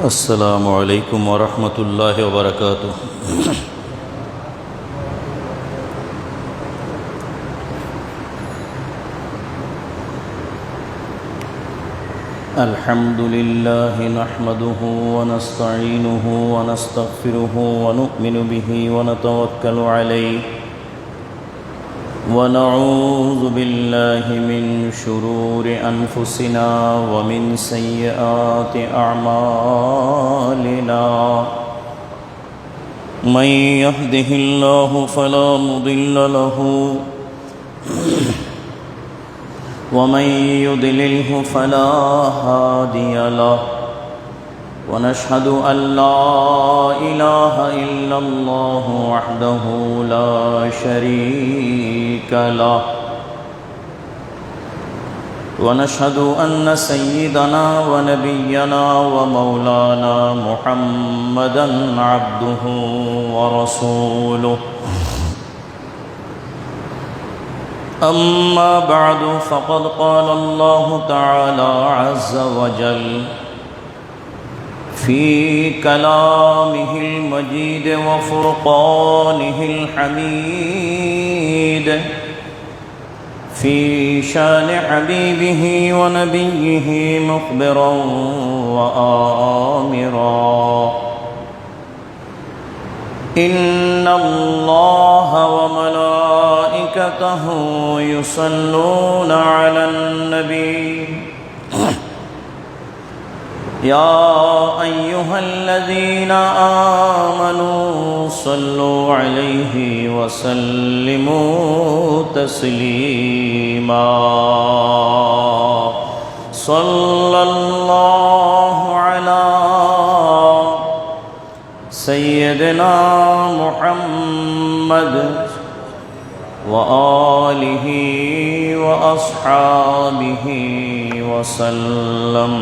السلام عليكم ورحمة الله وبركاته. الحمد لله نحمده ونستعينه ونستغفره ونؤمن به ونتوكل عليه ونعوذ بالله من شرور أنفسنا ومن سيئات أعمالنا. من يهده الله فلا مضل له ومن يضلله فلا هادي له. ونشهد أن لا إله إلا الله وحده لا شريك له. ونشهد أن سيدنا ونبينا ومولانا محمدا عبده ورسوله. أما بعد فقد قال الله تعالى عز وجل في كلامه المجيد وفرقانه الحميد في شان حبيبه ونبيه مخبرا وآمرا. إن الله وملائكته يصلون على النبي يا أيها الذين آمنوا صلوا عليه وسلموا تسليما. صلى الله على سيدنا محمد وآله وأصحابه وسلم.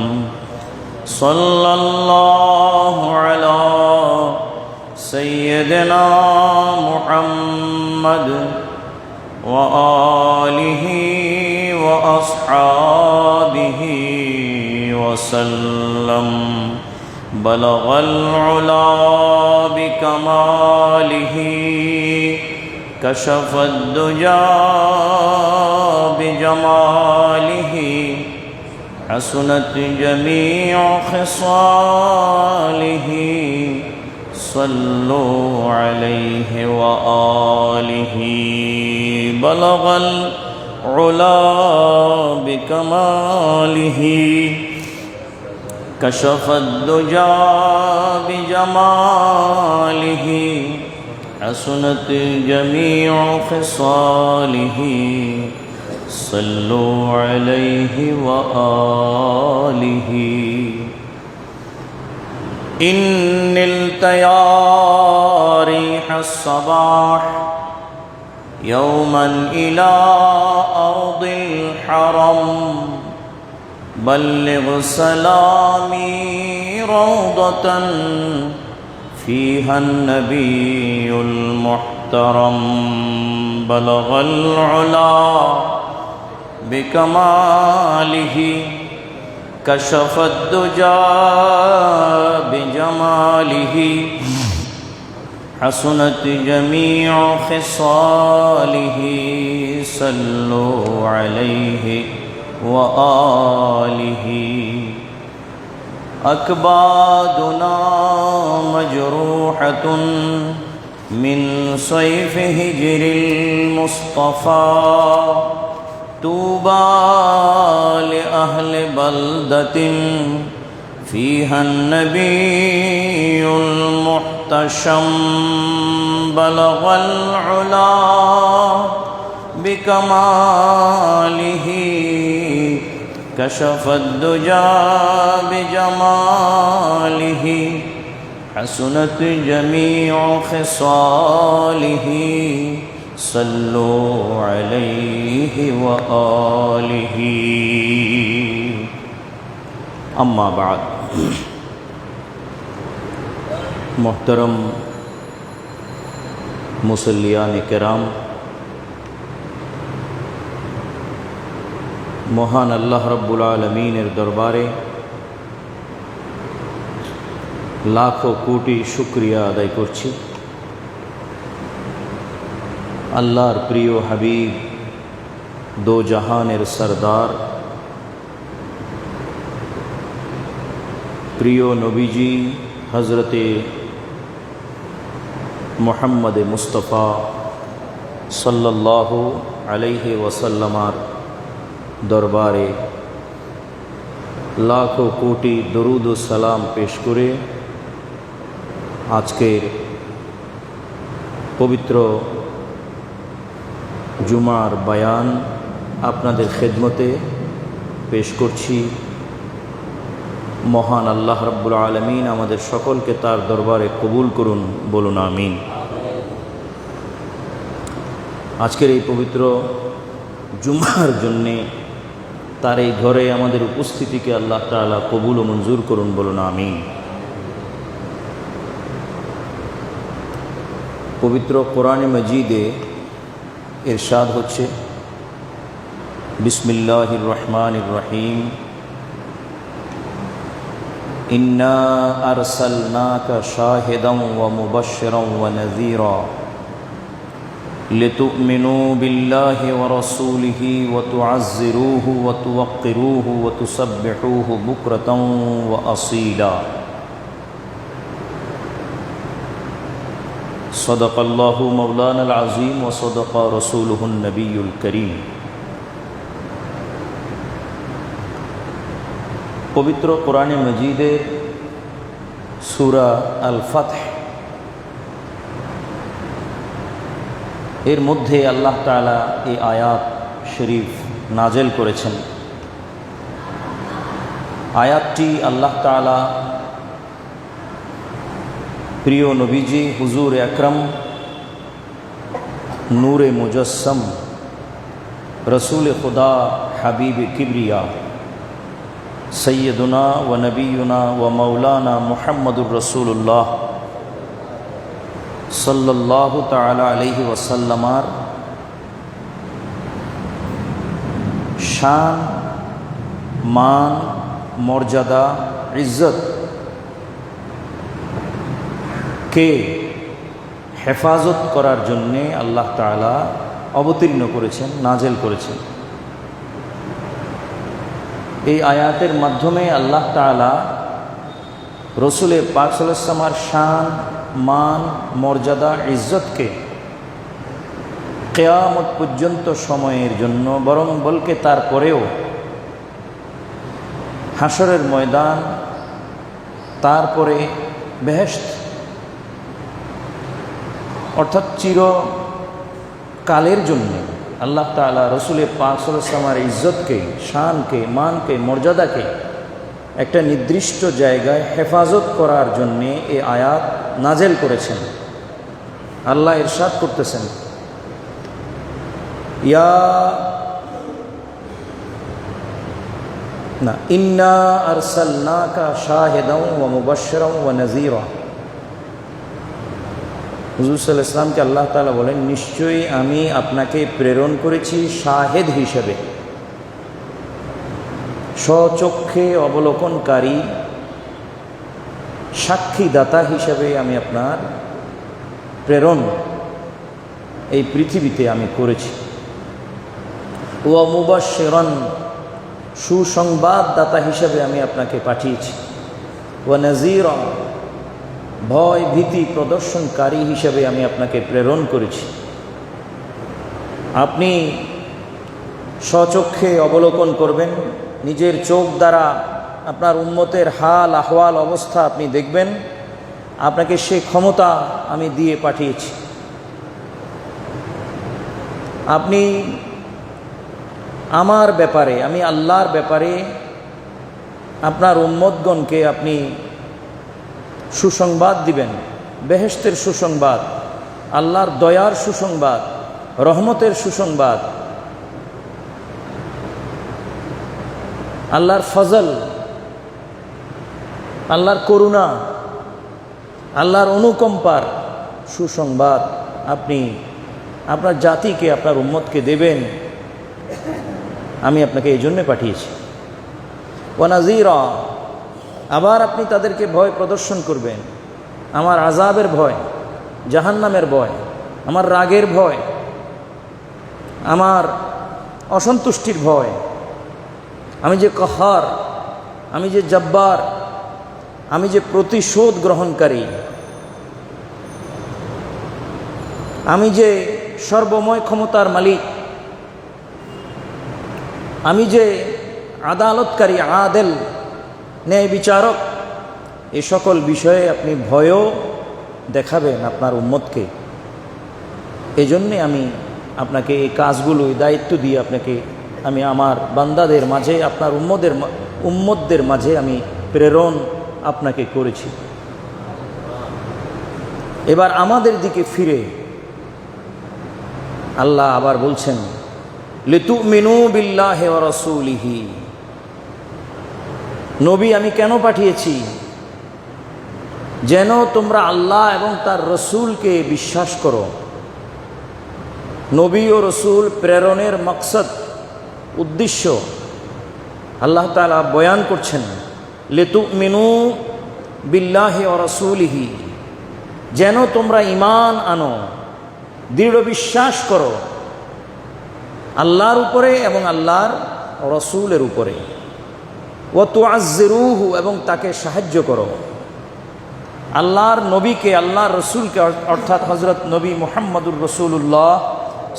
صلى الله على سيدنا محمد وآله وأصحابه وسلم. بلغ العلا بكماله كشف الدجى بجماله حسنت جميع خصاله. صلوا عليه وآله. بلغ العلا بكماله كشف الدجى بجماله حسنت جميع خصاله. صلوا عليه وآله. إن نلت يا ريح الصباح يوما إلى أرض الحرم بلغ سلامي روضة فيها النبي المحترم. بلغ العلا بكماله كشف الدجى بجماله حسنت جميع خصاله. صلوا عليه وآله. أكبادنا مجروحة من صيف هجر المصطفى. طوبى لأهل بلدة فيها النبي المحتشم. بلغ العلا بكماله كشف الدجى بجماله حسنت جميع خصاله. صلوا عليه وآله. أما بعد. محترم मुसल्लियान किराम, মহান আল্লাহ রাব্বুল আলামিনের দরবারে লাখো কোটি শুকরিয়া আদায় করছি আল্লাহর প্রিয় হাবিব, দো জাহানের সরদার, প্রিয় নবীজি হজরতে মুহাম্মদ মুস্তফা সাল্লাল্লাহু আলাইহি ওয়াসাল্লামার দরবারে লাখো কোটি দরুদ ও সালাম পেশ করে আজকের পবিত্র জুমার বয়ান আপনাদের খেদমতে পেশ করছি। মহান আল্লাহ রাব্বুল আলামিন আমাদের সকলকে তার দরবারে কবুল করুন, বলুন আমিন। আজকের এই পবিত্র জুমার জন্যে তার এই ঘরে আমাদের উপস্থিতিকে আল্লাহ তাআলা কবুল ও মঞ্জুর করুন, বলুন আমিন। পবিত্র কোরআনে মজিদে ইরশাদ হচ্ছে, বিসমিল্লাহির রহমানির রহিম, ইন্না আরসালনাকা শাহিদান ওয়া মুবাশশিরান ওয়া নাযীরা লিতু'মিনু বিল্লাহি ওয়া রাসূলিহি ওয়া তু'আজ্জিরুহু ওয়া তুওয়াক্কিরুহু ওয়া তুসাব্বিহুহু বুকরাতান ওয়া আসীলা। সদাকাল্লাহু মাওলানাল আযীম ওয়া সদাকা রাসূলুহুন নবিয়্যুল কারীম। পবিত্র কোরআনে মজিদের সূরা আল ফাতহ এর মধ্যে আল্লাহ তাআলা এই আয়াত শরীফ নাজেল করেছেন। আয়াতটি আল্লাহ তাআলা প্রিয় নবীজি হুজুর আকরম নূরে মুজস্সম রসুল খুদা হাবিব কিবরিয়া সৈয়দুনা ও নবীনা ও মৌলানা মুহাম্মদুর রসুল্লাহ সাল্লাল্লাহু তাআলা আলাইহি ওয়াসাল্লামার শান, মান, মর্যাদা, ইজ্জত কে হেফাজত করার জন্যে আল্লাহ তাআলা অবতীর্ণ করেছেন, নাজেল করেছেন। এই আয়াতের মাধ্যমে আল্লাহ তাআলা রসুল পাক সাল্লাল্লাহু আলাইহি ওয়াসাল্লামের শান, মান, মর্যাদা, ইজ্জতকে কিয়ামত পর্যন্ত সময়ের জন্য, বরং বলকে তারপরেও হাসরের ময়দান, তারপরে বেহেশত, অর্থাৎ চিরকালের জন্য আল্লাহ তাআলা রসুল পাক সাল্লাল্লাহু আলাইহি ওয়াসাল্লামের ইজ্জতকে, শানকে, মানকে, মর্যাদাকে একটা নির্দিষ্ট জায়গায় হেফাজত করার জন্যে এই আয়াত নাজেল করেছেন। আল্লাহ ইরশাদ করতেছেন, ইন্না আরসালনাকা শাহিদান ওয়া মুবাশশিরান ওয়া নাযীরা। হুজুর সাল্লাল্লাহু আলাইহি ওয়াসাল্লামকে আল্লাহ তাআলা বলেন, নিশ্চয়ই আমি আপনাকে প্রেরণ করেছি শাহেদ হিসেবে, স্বচক্ষে অবলোকনকারী, সাক্ষীদাতা হিসেবে আমি আপনার প্রেরণ এই পৃথিবীতে আমি করেছি। ওয়া মুবাশশিরান, সুসংবাদদাতা হিসেবে আমি আপনাকে পাঠিয়েছি। ওয়া নাযীরা, ভয় ভীতি প্রদর্শনকারী হিসেবে আমি আপনাকে প্রেরণ করেছি। আপনি স্বচক্ষে অবলোকন করবেন, নিজের চোখ দ্বারা আপনার উম্মতের হাল আহওয়াল অবস্থা আপনি দেখবেন। আপনাকে সে ক্ষমতা আমি দিয়ে পাঠিয়েছি। আপনি আমার ব্যাপারে, আমি আল্লাহর ব্যাপারে আপনার উম্মতগণকে আপনি সুসংবাদ দিবেন, বেহেশতের সুসংবাদ, আল্লাহর দয়ার সুসংবাদ, রহমতের সুসংবাদ, আল্লাহর ফজল, আল্লাহর করুণা, আল্লাহর অনুকম্পার সুসংবাদ আপনি আপনার জাতিকে, আপনার উম্মতকে দেবেন। আমি আপনাকে এই জন্যে পাঠিয়েছি। ওয়া নাযীরা, আবার আপনি তাদেরকে ভয় প্রদর্শন করবেন, আমার আযাবের ভয়, জাহান্নামের ভয়, আমার রাগের ভয়, আমার অসন্তুষ্টির ভয়, আমি যে কাহার, আমি যে জব্বার, আমি যে প্রতিশোধ গ্রহণকারী, আমি যে সর্বময় ক্ষমতার মালিক, আমি যে আদালতকারী, আদেল, ন্যায় বিচারক, এ সকল বিষয়ে আপনি ভয়ও দেখাবেন আপনার উম্মতকে। এজন্যে আমি আপনাকে এই কাজগুলো দায়িত্ব দিয়ে আমি আমার বান্দাদের মাঝে, আপনার উম্মতদের মাঝে আমি প্রেরণ আপনাকে করেছি। এবার আমাদের দিকে ফিরে আল্লাহ আবার বলছেন, লিতুমিনু বিল্লাহি ওয়া রাসূলিহি, নবী আমি কেন পাঠিয়েছি? যেন তোমরা আল্লাহ এবং তার রসুলকে বিশ্বাস করো। নবী ও রসুল প্রেরণের মকসদ, উদ্দেশ্য আল্লাহ তাআলা বয়ান করছেন। লিতুমিনু বিল্লাহি ওয়া রাসূলিহি, যেন তোমরা ঈমান আনো, দৃঢ় বিশ্বাস করো আল্লাহর উপরে এবং আল্লাহর রসুলের উপরে। ওয়া তুআজ্জিরুহু, এবং তাকে সাহায্য করো। আল্লাহর নবীকে, আল্লাহর রসুলকে, অর্থাৎ হযরত নবী মুহাম্মদুর রাসূলুল্লাহ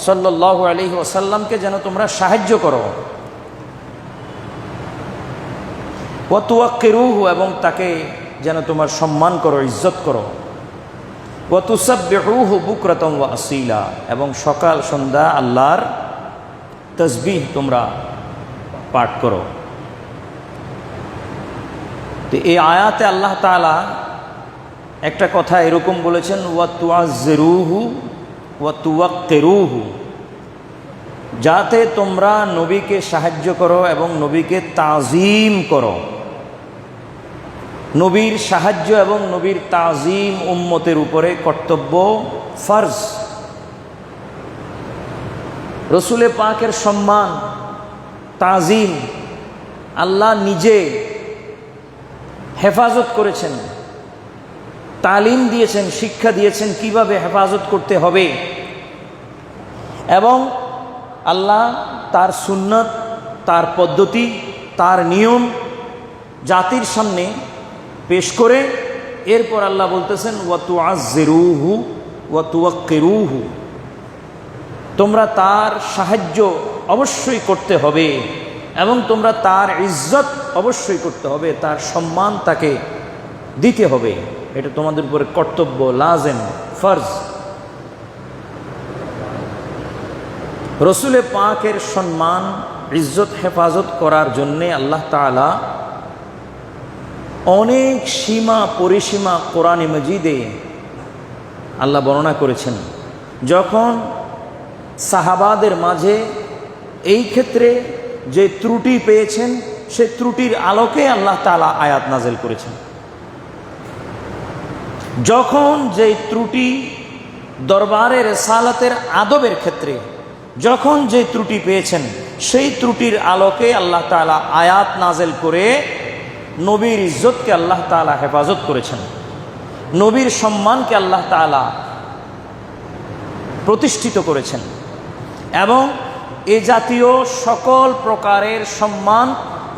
সাল্লাল্লাহু আলাইহি ওয়াসাল্লামকে যেন তোমরা সাহায্য করো। ওয়া তুওয়াক্কিরুহু, এবং তাকে যেন তোমার সম্মান করো, ইজ্জত করো। ওয়া তুসাব্বিহুহু বুকরাতান ওয়া আসীলা, এবং সকাল সন্ধ্যা আল্লাহর তাসবিহ তোমরা পাঠ করো। তো এই আয়াতে আল্লাহ তাআলা একটা কথা এরকম বলেছেন, ওয়া তুআজ্জিরুহু ওয়া তুওয়াক্কিরুহু, যাতে তোমরা নবীকে সাহায্য করো এবং নবীকে তাজিম করো। নবীর সাহায্য এবং নবীর তাজিম উম্মতের উপরে কর্তব্য, ফরজ। রসুলে পাকের সম্মান, তাজিম আল্লাহ নিজে হেফাজত করেছেন, তালিম দিয়েছেন, শিক্ষা দিয়েছেন কিভাবে হেফাজত করতে হবে। এবং আল্লাহ তার সুন্নত, তার পদ্ধতি, তার নিয়ম জাতির সামনে পেশ করে এরপর আল্লাহ বলতেছেন, ওয়া তুআজ্জিরুহু ওয়া তুওয়াক্কিরুহু, তোমরা তার সাহায্য অবশ্যই করতে হবে এবং তোমরা তার ইজ্জত অবশ্যই করতে হবে, তার সম্মান তাকে দিতে হবে। এটা তোমাদের উপরে কর্তব্য, লাজেম, ফরজ। রসুলে পাকের সম্মান, ইজ্জত হেফাজত করার জন্যে আল্লাহ তাআলা অনেক সীমা পরিসীমা কোরআনে মজিদে আল্লাহ বর্ণনা করেছেন। যখন সাহাবাদের মাঝে এই ক্ষেত্রে যে ত্রুটি পেয়েছেন, সে ত্রুটির আলোকে আল্লাহ তাআলা আয়াত নাযিল করেছেন। যখন যে ত্রুটি দরবারে রিসালাতের আদবের ক্ষেত্রে যখন যে ত্রুটি পেয়েছেন, সেই ত্রুটির আলোকে আল্লাহ তাআলা আয়াত নাযিল করে নবীর ইজ্জতকে আল্লাহ তাআলা হেফাজত করেছেন, নবীর সম্মানকে আল্লাহ তাআলা প্রতিষ্ঠিত করেছেন। এবং এ জাতীয় সকল প্রকারের সম্মান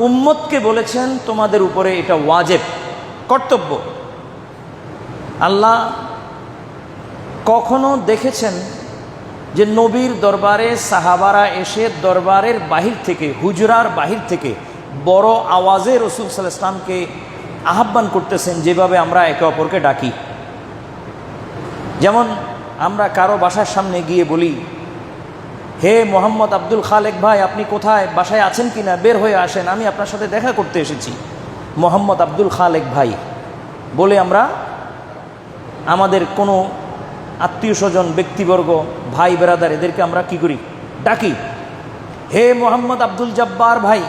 উম্মতকে বলেছেন তোমাদের উপরে এটা ওয়াজিব, কর্তব্য। আল্লাহ কখনো দেখেছেন যে নবীর দরবারে সাহাবারা এসে দরবারের বাহির থেকে, হুজরার বাহির থেকে বড় আওয়াজে রাসূল সাল্লাল্লাহু আলাইহি ওয়াসাল্লামকে আহ্বান করতেছেন, যেভাবে আমরা একে অপরকে ডাকি। যেমন আমরা কারো বাসার সামনে গিয়ে বলি, হে মোহাম্মদ আব্দুল খালেক ভাই, আপনি কোথায়, বাসায় আছেন কিনা, বের হয়ে আসেন, আমি আপনার সাথে দেখা করতে এসেছি। মোহাম্মদ আব্দুল খালেক ভাই বলে আমরা আমাদের কোনো আত্মীয় স্বজন, ব্যক্তিবর্গ, ভাই বেরাদার, এদেরকে আমরা কি করি, ডাকি। হে মোহাম্মদ আব্দুল জব্বার ভাই,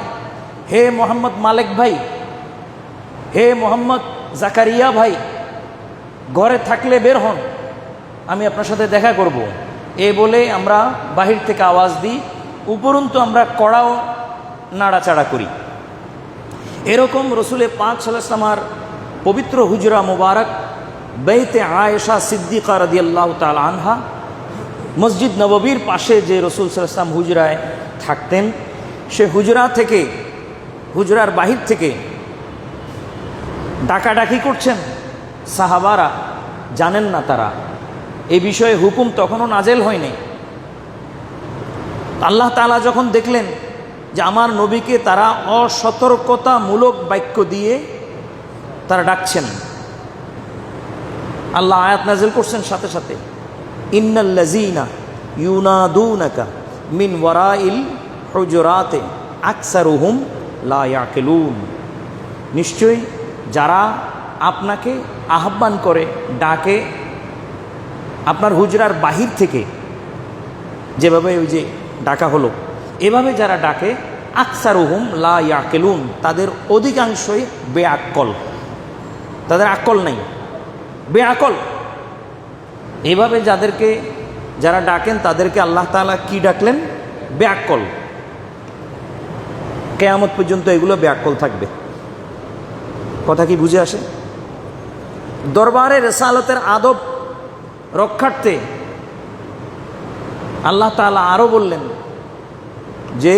হে মোহাম্মদ মালেক ভাই, হে মোহাম্মদ জাকারিয়া ভাই, ঘরে থাকলে বের হন, আমি আপনার সাথে দেখা করব। এ বলে আমরা বাহির থেকে আওয়াজ দিই, উপরন্তু আমরা কড়াও নাড়াচাড়া করি। এরকম রসুল পাক সাল্লাল্লাহু আলাইহি ওয়াসাল্লামের পবিত্র হুজরা মুবারক বাইতে আয়েশা সিদ্দিকা রাদিয়াল্লাহু তাআলা আনহা, মসজিদ নববীর পাশে যে রসুল সাল্লাল্লাহু আলাইহি ওয়াসাল্লাম হুজরায় থাকতেন, সে হুজরা থেকে, হুজরার বাহির থেকে ডাকাডাকি করছেন সাহাবারা, জানেন না তারা এই বিষয়ে হুকুম তখনও নাজেল হয়নি। আল্লাহ তাআলা যখন দেখলেন যে আমার নবীকে তারা অসতর্কতামূলক বাক্য দিয়ে তারা ডাকছেন, আল্লাহ আয়াত নাজিল করছেন সাথে সাথে, ইন্নাল্লাযীনা ইউনাদুনাকা মিন ওয়ারাইল হুজুরাতে আকসারুহুম লা ইয়াকিলুন। নিশ্চয়ই যারা আপনাকে আহ্বান করে, ডাকে আপনার হুজরার বাহির থেকে, যেভাবে ওই যে ডাকা হলো, এভাবে যারা ডাকে, আকসারুহুম লা ইয়াকিলুন, তাদের অধিকাংশই বেআক্কল, তাদের আকল নেই, বেআকল। এভাবে যাদেরকে যারা ডাকেন তাদেরকে আল্লাহ তাআলা কি ডাকলেন? বেআক্কল। কিয়ামত পর্যন্ত এগুলো বেআক্কল থাকবে। কথা কি বুঝে আসে? দরবারে রিসালাতের আদব রক্ষার্থে আল্লাহ তাআলা আরো বললেন যে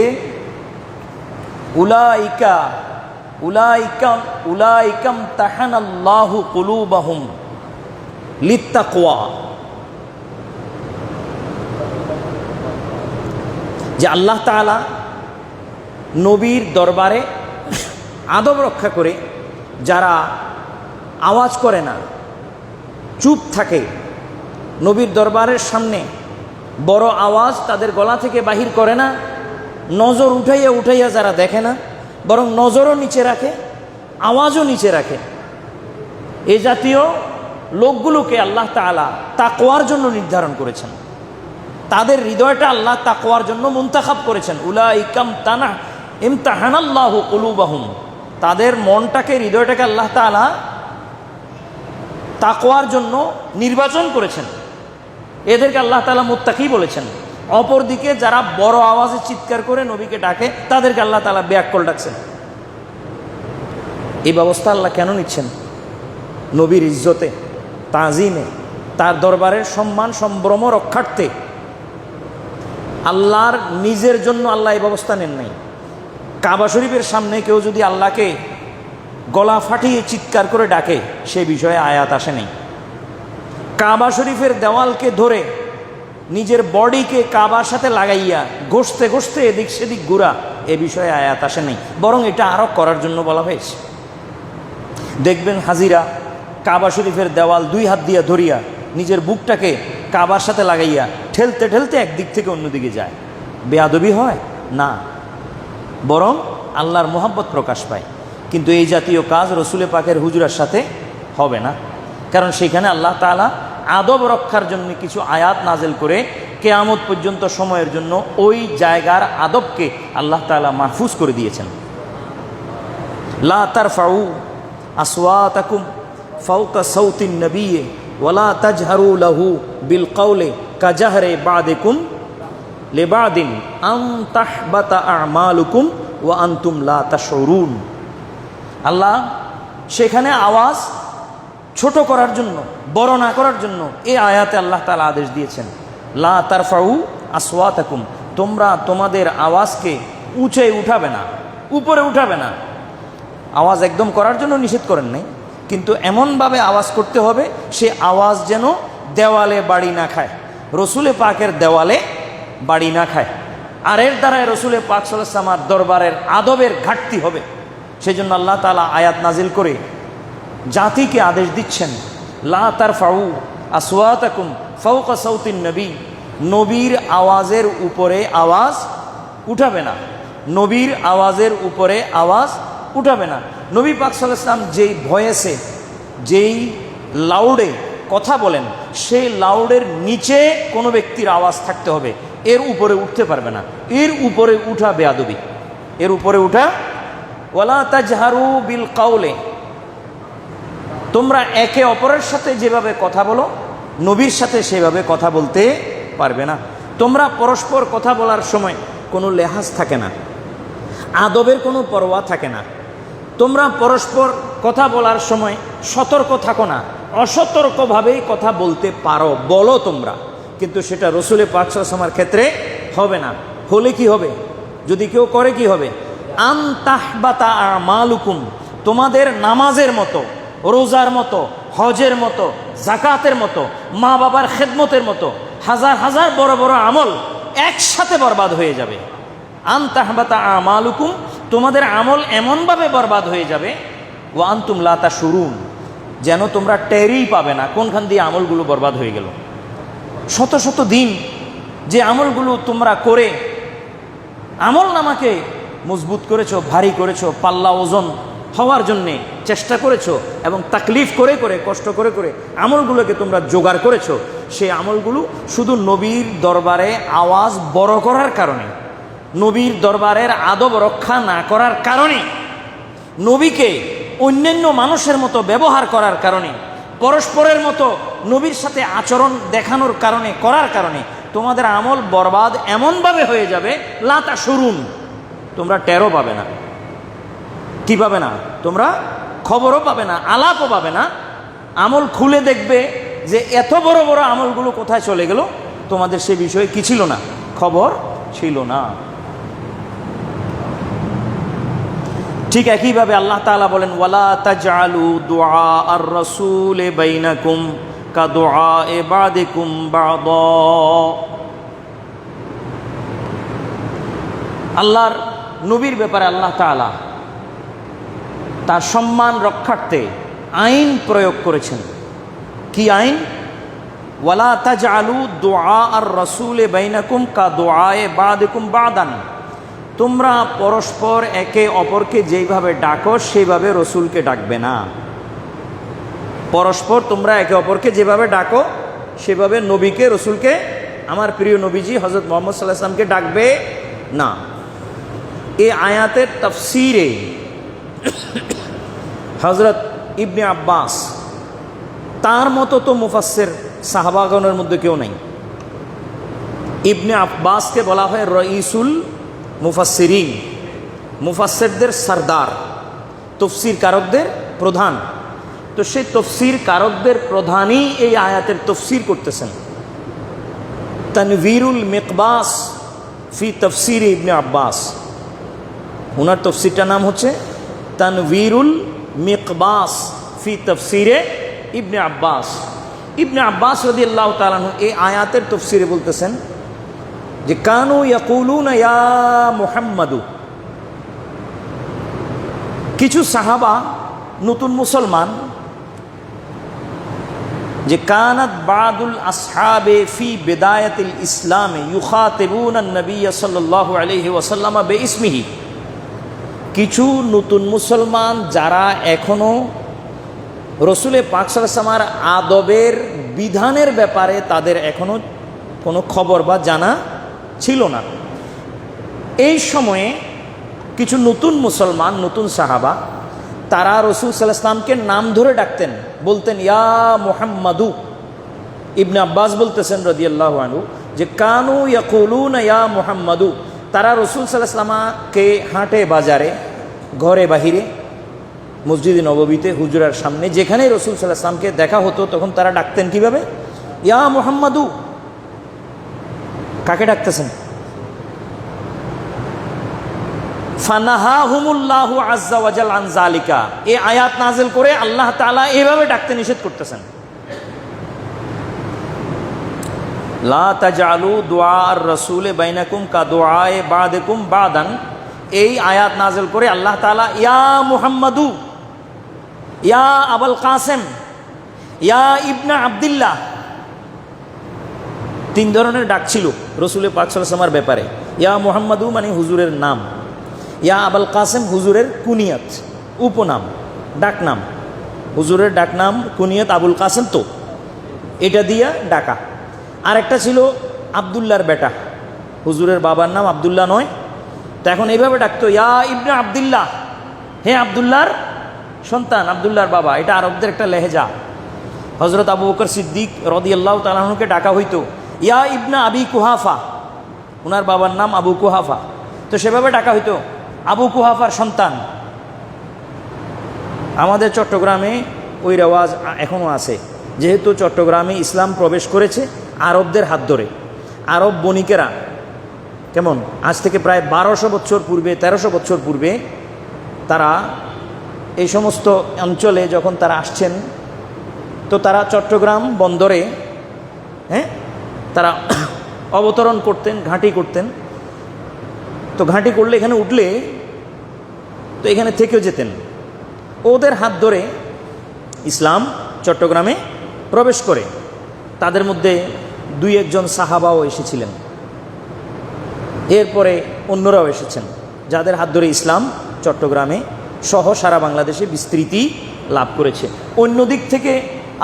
উলাইকাম তাহানাল্লাহু কুলুবাহুম লিত্তাকওয়া, যে আল্লাহ তাআলা নবীর দরবারে আদব রক্ষা করে যারা আওয়াজ করে না, চুপ থাকে, নবীর দরবারের সামনে বড় আওয়াজ তাদের গলা থেকে বাহির করে না, নজর উঠাইয়া উঠাইয়া যারা দেখে না, বরং নজরও নিচে রাখে, আওয়াজও নিচে রাখে, এ জাতীয় লোকগুলোকে আল্লাহ তাআলা তাকওয়ার জন্য নির্ধারণ করেছেন। তাদের হৃদয়টা আল্লাহ তাকওয়ার জন্য মুনতাখাব করেছেন। উলাইকাম ইমতাহানাল্লাহু কুলুবাহুম, তাদের মনটাকে, হৃদয়টাকে আল্লাহ তাআলা তাকওয়ার জন্য নির্বাচন করেছেন। এদেরকে আল্লাহ তাআলা মুত্তাকি বলেছেন। অপরদিকে যারা বড় আওয়াজে চিৎকার করে নবীকে ডাকে, তাদেরকে আল্লাহ তাআলা বেআক্কল ডাকছেন। এই ব্যবস্থা আল্লাহ কেন নিচ্ছেন? নবীর ইজ্জতে, তাজিমে, তার দরবারের সম্মান সম্ভ্রম রক্ষার্থে। আল্লাহর নিজের জন্য আল্লাহ এই ব্যবস্থা নেন নাই। কাবা শরীফের সামনে কেউ যদি আল্লাহকে গলা ফাটিয়ে চিৎকার করে ডাকে, সে বিষয়ে আয়াত আসে নাই। কাবা শরীফের দেওয়ালকে ধরে নিজের বডিকে কাবার সাথে লাগাইয়া ঘষতে ঘষতে এদিক সেদিক ঘুরা, এ বিষয়ে আয়াত আসে নাই। বরং এটা আরও করার জন্য বলা হয়েছে। দেখবেন হাজিরা কাবা শরীফের দেওয়াল দুই হাত দিয়া ধরিয়া নিজের বুকটাকে কাবার সাথে লাগাইয়া ঠেলতে ঠেলতে একদিক থেকে অন্যদিকে যায়। বেয়াদবি হয় না, বরং আল্লাহর মোহাব্বত প্রকাশ পায়। কিন্তু এই জাতীয় কাজ রসুলে পাকের হুজুরার সাথে হবে না, কারণ সেখানে আল্লাহ তাআলা আদব রক্ষার জন্য কিছু আয়াত নাজেল করে কিয়ামত পর্যন্ত সময়ের জন্য ওই জায়গার আদবকে আল্লাহ তাআলা মাহফুজ করে দিয়েছেন। লা তারফাউ আসওয়াতাকুম ফাওকা সাউতিন নবী ওয়ালা তাজহারু লাহু বিল কওলি কাজাহরি বাদিকুম লিবাদিন আন তাহবাতা আমালুকুম ওয়া আনতুম লা তাশউরুন। আল্লাহ সেখানে আওয়াজ ছোট করার জন্য, বড় না করার জন্য এই আয়াতে আল্লাহ তাআলা আদেশ দিয়েছেন, লা তারফাউ আসওয়াতাকুম, তোমরা তোমাদের আওয়াজকে উঁচে উঠাবে না, উপরে উঠাবে না। আওয়াজ একদম করার জন্য নিষেধ করেন নাই, কিন্তু এমনভাবে আওয়াজ করতে হবে সে আওয়াজ যেন দেওয়ালে বাড়ি না খায়, রসুলে পাকের দেওয়ালে বাড়ি না খায়। আর এর দ্বারাই রসুলে পাক সাল্লাল্লাহু আলাইহি ওয়াসাল্লামের দরবারের আদবের ঘাটতি হবে। সেজন্য আল্লাহ তাআলা আয়াত নাজিল করে জাতিকে আদেশ দিচ্ছেন, লা তারফাউ আসওয়াতাকুম ফাওকা সাউতিন নবী, নবীর আওয়াজের উপরে আওয়াজ উঠাবে না, নবীর আওয়াজের উপরে আওয়াজ উঠাবে না। নবী পাক সাল্লাল্লাহু আলাইহি ওয়াসাল্লাম যেই ভয়েসে, যেই লাউডে কথা বলেন, সেই লাউডের নিচে কোনো ব্যক্তির আওয়াজ থাকতে হবে, এর উপরে উঠতে পারবে না। এর উপরে উঠা বেয়াদবি, এর উপরে উঠা। ওয়ালা তাজহারু বিল কাউলে, তোমরা একে অপরের সাথে যেভাবে কথা বলো নবীর সাথে সেভাবে কথা বলতে পারবে না। তোমরা পরস্পর কথা বলার সময় কোনো লেহাজ থাকে না, আদবের কোনো পরোয়া থাকে না। তোমরা পরস্পর কথা বলার সময় সতর্ক থাকো না, অসতর্কভাবেই কথা বলতে পারো, বলো তোমরা, কিন্তু সেটা রসুলের পাক সাল্লাল্লাহু আলাইহি ওয়াসাল্লামের ক্ষেত্রে হবে না। হলে কি হবে, যদি কেউ করে কি হবে, আনতাহবাতা আমালুকুম, তোমাদের নামাজের মতো, রোজার মতো, হজের মতো, জাকাতের মতো, মা বাবার খেদমতের মতো হাজার হাজার বড় বড় আমল একসাথে বরবাদ হয়ে যাবে। আনতাহবাতা আমালুকুম, তোমাদের আমল এমনভাবে বরবাদ হয়ে যাবে, ওয়া আনতুম লা তাশউরুন, যেন তোমরা টেরই পাবে না কোনখান দিয়ে আমলগুলো বরবাদ হয়ে গেল। শত শত দিন যে আমলগুলো তোমরা করে আমল নামাকে মজবুত করেছো, ভারী করেছো, পাল্লা ওজন হওয়ার জন্যে চেষ্টা করেছো এবং তাকলিফ করে করে, কষ্ট করে করে আমলগুলোকে তোমরা জোগাড় করেছো, সেই আমলগুলো শুধু নবীর দরবারে আওয়াজ বড় করার কারণে, নবীর দরবারের আদব রক্ষা না করার কারণে, নবীকে অন্যান্য মানুষের মতো ব্যবহার করার কারণে, পরস্পরের মতো নবীর সাথে আচরণ দেখানোর কারণে, করার কারণে তোমাদের আমল বরবাদ এমনভাবে হয়ে যাবে, লা তাশউরুন, তোমরা টেরও পাবে না। কি পাবে না? তোমরা খবরও পাবে না, আলাপও পাবে না। আমল খুলে দেখবে যে এত বড় বড় আমলগুলো কোথায় চলে গেল, তোমাদের সে বিষয়ে কি ছিল না, খবর ছিল না। ঠিক একইভাবে আল্লাহ তাআলা বলেন, ওয়ালা তাজআলু দুআ আর রাসূল বাইনাকুম কা দুআ বাদিকুম বাদা। আল্লাহর নবীর ব্যাপারে আল্লাহ তাআলা তার সম্মান রক্ষার্থে আইন প্রয়োগ করেছেন। কি আইন? ওয়ালা তাজআলু দুআ আর রাসূল বাইনাকুম কা দুআ বাদিকুম বাদান, তোমরা পরস্পর একে অপরকে যেইভাবে ডাকো সেইভাবে রসুলকে ডাকবে না। পরস্পর তোমরা একে অপরকে যেভাবে ডাকো সেভাবে নবীকে, রসুলকে, আমার প্রিয় নবীজি হযরত মুহাম্মদ সাল্লাল্লাহু আলাইহি ওয়াসাল্লামকে ডাকবে না। এই আয়াতের তাফসীরে হযরত ইবনে আব্বাস, তার মতো তো মুফাসসির সাহাবাগণের মধ্যে কেউ নাই। ইবনে আব্বাসকে বলা হয় রঈসুল মুফাসসিরিন, মুফাসসিরদের সরদার, তফসির কারকদের প্রধান। তো সেই তফসির কারকদের প্রধানই এই আয়াতের তফসির করতেছেন। তানভীরুল মিকবাস ফি তফসির ইবনে আব্বাস, ওনার তফসিরটার নাম হচ্ছে তানভীরুল মিকবাস ফি তফসিরে ইবনে আব্বাস। ইবনে আব্বাস রাদিয়াল্লাহু তাআলা আনহু এই আয়াতের তফসিরে বলতেছেন যে কানু ইয়াকুলুনা ইয়া মুহাম্মাদু, কিছু সাহাবা নতুন মুসলমান, যে কানাত বাদুল আসহাবে ফি বিদায়াতিল ইসলামে ইউখাতিবুনা নবী সাল্লাল্লাহু আলাইহি ওয়াসাল্লাম বিইসমিহি, কিছু নতুন মুসলমান যারা এখনো রসুলের পাক সাল্লাল্লাহু আলাইহি ওয়াসাল্লামের আদবের বিধানের ব্যাপারে তাদের এখনো কোনো খবর বা জানা ছিল না। এই সময়ে কিছু নতুন মুসলমান, নতুন সাহাবা, তারা রসুল সাল্লাল্লাহু আলাইহি ওয়াসাল্লামকে নাম ধরে ডাকতেন, বলতেন ইয়া মুহাম্মাদু। ইবনে আব্বাস বলতেছেন রাদিয়াল্লাহু আনহু যে কানু ইয়াকুলুনা ইয়া মুহাম্মাদু, তারা রসুল সাল্লাল্লাহু আলাইহি ওয়াসাল্লামকে হাটে বাজারে, ঘরে বাহিরে, মসজিদে নববীতে, হুজরার সামনে, যেখানে রসুল সাল্লাল্লাহু আলাইহি ওয়াসাল্লামকে দেখা হতো তখন তারা ডাকতেন কিভাবে? ইয়া মুহাম্মাদু। কাকে ডাকতেছেন? ফানাহাহুমুল্লাহু আজ্জা ওয়া জাল আন যালিকা, এই আয়াত নাযিল করে আল্লাহ তাআলা এইভাবে ডাকতে নিষেধ করতেছেন। লা তাজআলু দুআ আর রাসূল বাইনাকুম কা দুআ বাদিকুম বাদান, এই আয়াত নাযিল করে আল্লাহ তাআলা ইয়া মুহাম্মাদু, ইয়া আবুল কাসেম, ইয়া ইবনে আব্দুল্লাহ, তিন ধরনের ডাক ছিল রসুলের পাক সাল্লাল্লাহু আলাইহি ওয়াসাল্লামের ব্যাপারে। ইয়া মুহাম্মাদু মানে হুজুরের নাম, ইয়া আবুল কাসেম হুজুরের কুনিয়াত, উপনাম, ডাকনাম। হুজুরের ডাকনাম কুনিয়াত আবুল কাসেম, তো এটা দিয়া ডাকা। আরেকটা ছিল আবদুল্লাহর বেটা, হুজুরের বাবার নাম আবদুল্লাহ নয়, তো এখন এইভাবে ডাকতো ইয়া ইবনে আব্দুল্লাহ, হে আবদুল্লাহর সন্তান, আবদুল্লাহর বাবা। এটা আরবদের একটা লেহেজা। হযরত আবু বকর সিদ্দিক রাদিয়াল্লাহু তাআলা আনহুকে ডাকা হইতো ইয়া ইবনে আবি কুহাফা, ওনার বাবার নাম আবু কুহাফা, তো সেভাবে ডাকা হইতো আবু কুহাফার সন্তান। আমাদের চট্টগ্রামে ওই রেওয়াজ এখনও আছে, যেহেতু চট্টগ্রামে ইসলাম প্রবেশ করেছে আরবদের হাত ধরে। আরব বণিকেরা কেমন আজ থেকে প্রায় 1200 বছর পূর্বে, 1300 বছর পূর্বে তারা এই সমস্ত অঞ্চলে যখন তারা আসছেন, তো তারা চট্টগ্রাম বন্দরে তারা অবতরণ করতেন, ঘাঁটি করতেন। তো ঘাঁটি করলে এখানে উঠলে তো এখানে থেকেও যেতেন। ওদের হাত ধরে ইসলাম চট্টগ্রামে প্রবেশ করে। তাদের মধ্যে 2-1 সাহাবাও এসেছিলেন, এরপরে অন্যরাও এসেছেন, যাদের হাত ধরে ইসলাম চট্টগ্রামে সহ সারা বাংলাদেশে বিস্তৃতি লাভ করেছে। অন্য দিক থেকে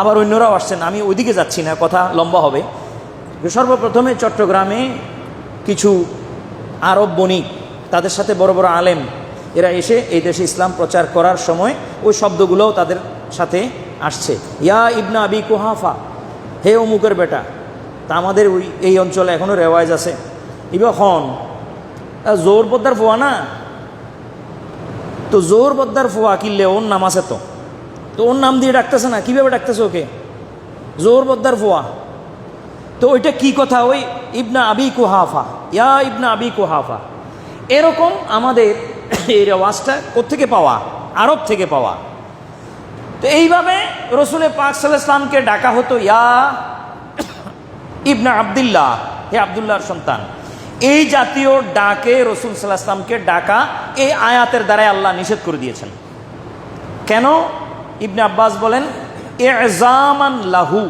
আবার অন্যরাও আসছেন, আমি ওইদিকে যাচ্ছি না, কথা লম্বা হবে। সর্বপ্রথমে চট্টগ্রামে কিছু আরব বণিক, তাদের সাথে বড় বড় আলেম, এরা এসে এই দেশে ইসলাম প্রচার করার সময় ওই শব্দগুলোও তাদের সাথে আসছে। ইয়া ইবনা আবি কুহাফা, হে অমুকের বেটা। তা আমাদের ওই এই অঞ্চলে এখনও রেওয়াজ আছে, ইবা খন জোর বদ্দার ফোয়া না, তো জোর বদ্দার ফোয়া কিনলে ওর নাম আছে, তো ওর নাম দিয়ে ডাকতেছে না, কীভাবে ডাকতেছে ওকে? জোর বদ্দার ফোয়া। তো ওইটা কি কথা? ওই ইবনা আবি কুহাফা, ইয়া ইবনা আবি কুহাফা। এরকম আমাদের এই রেওয়াজটা কোত্থেকে পাওয়া? আরব থেকে পাওয়া। তো এইভাবে রসুলের পাক সাল্লাল্লাহু আলাইহি ওয়াসাল্লামকে ডাকা হতো ইয়া ইবনা আবদুল্লাহ, হে আবদুল্লাহর সন্তান। এই জাতীয় ডাকে রসুল সাল্লাল্লাহু আলাইহি ওয়াসাল্লামকে ডাকা এই আয়াতের দ্বারাই আল্লাহ নিষেধ করে দিয়েছেন। কেন? ইবনে আব্বাস বলেন ইজামান লাহু,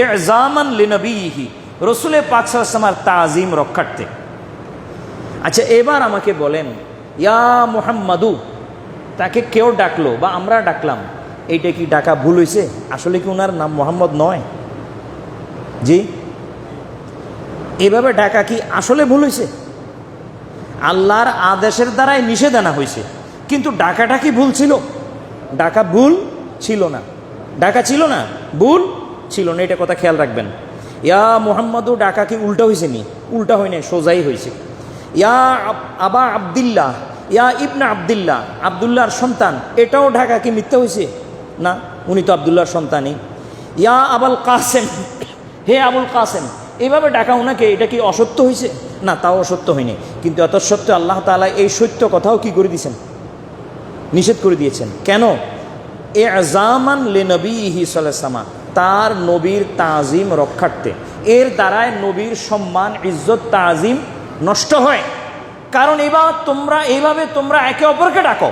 ইজামান লিনবিহি, রসুলের পাক সাল্লাল্লাহু আলাইহি ওয়াসাল্লামের তাজিম রক্ষার্থে। আচ্ছা, এবার আমাকে বলেন, ইয়া মুহাম্মাদু, তাকে কেউ ডাকলো বা আমরা ডাকলাম, এইটা কি ডাকা ভুল হয়েছে? আসলে কি ওনার নাম মোহাম্মদ নয়? জি, এভাবে ডাকা কি আসলে ভুল হয়েছে? আল্লাহর আদেশের দ্বারাই নিষেধ আনা হয়েছে, কিন্তু ডাকাটা কি ভুল ছিল? ডাকা ভুল ছিল না, ডাকা ছিল না, ভুল ছিল না, এটা কথা খেয়াল রাখবেন। ইয়া মুহাম্মাদু ডাকা কি উল্টা হয়েছে? নি, উল্টা হয় নাই, সোজাই হয়েছে। ইয়া আবা আবদুল্লাহ, ইয়া ইবনা আবদুল্লাহ, আবদুল্লাহর সন্তান, এটাও ঢাকা কি মিথ্যা হয়েছে? না, উনি তো আবদুল্লাহর সন্তানই। ইয়া আবুল কাসেম, হে আবুল কাসেম, এইভাবে ডাকা ওনাকে, এটা কি অসত্য হয়েছে? না, তাও অসত্য হয়নি। কিন্তু এত সত্ত্বেও আল্লাহ তাআলা এই সত্য কথাও কি করে দিয়েছেন? নিষেধ করে দিয়েছেন। কেন? ইজামান লিনবিহি সাল্লাল্লাহু আলাইহি ওয়াসাল্লাম, তার নবীর তাজিম রক্ষার্থে। এর দ্বারায় নবীর সম্মান, ইজ্জত, তাজিম নষ্ট হয়। কারণ এবার এইভাবে তোমরা একে অপরকে ডাকো,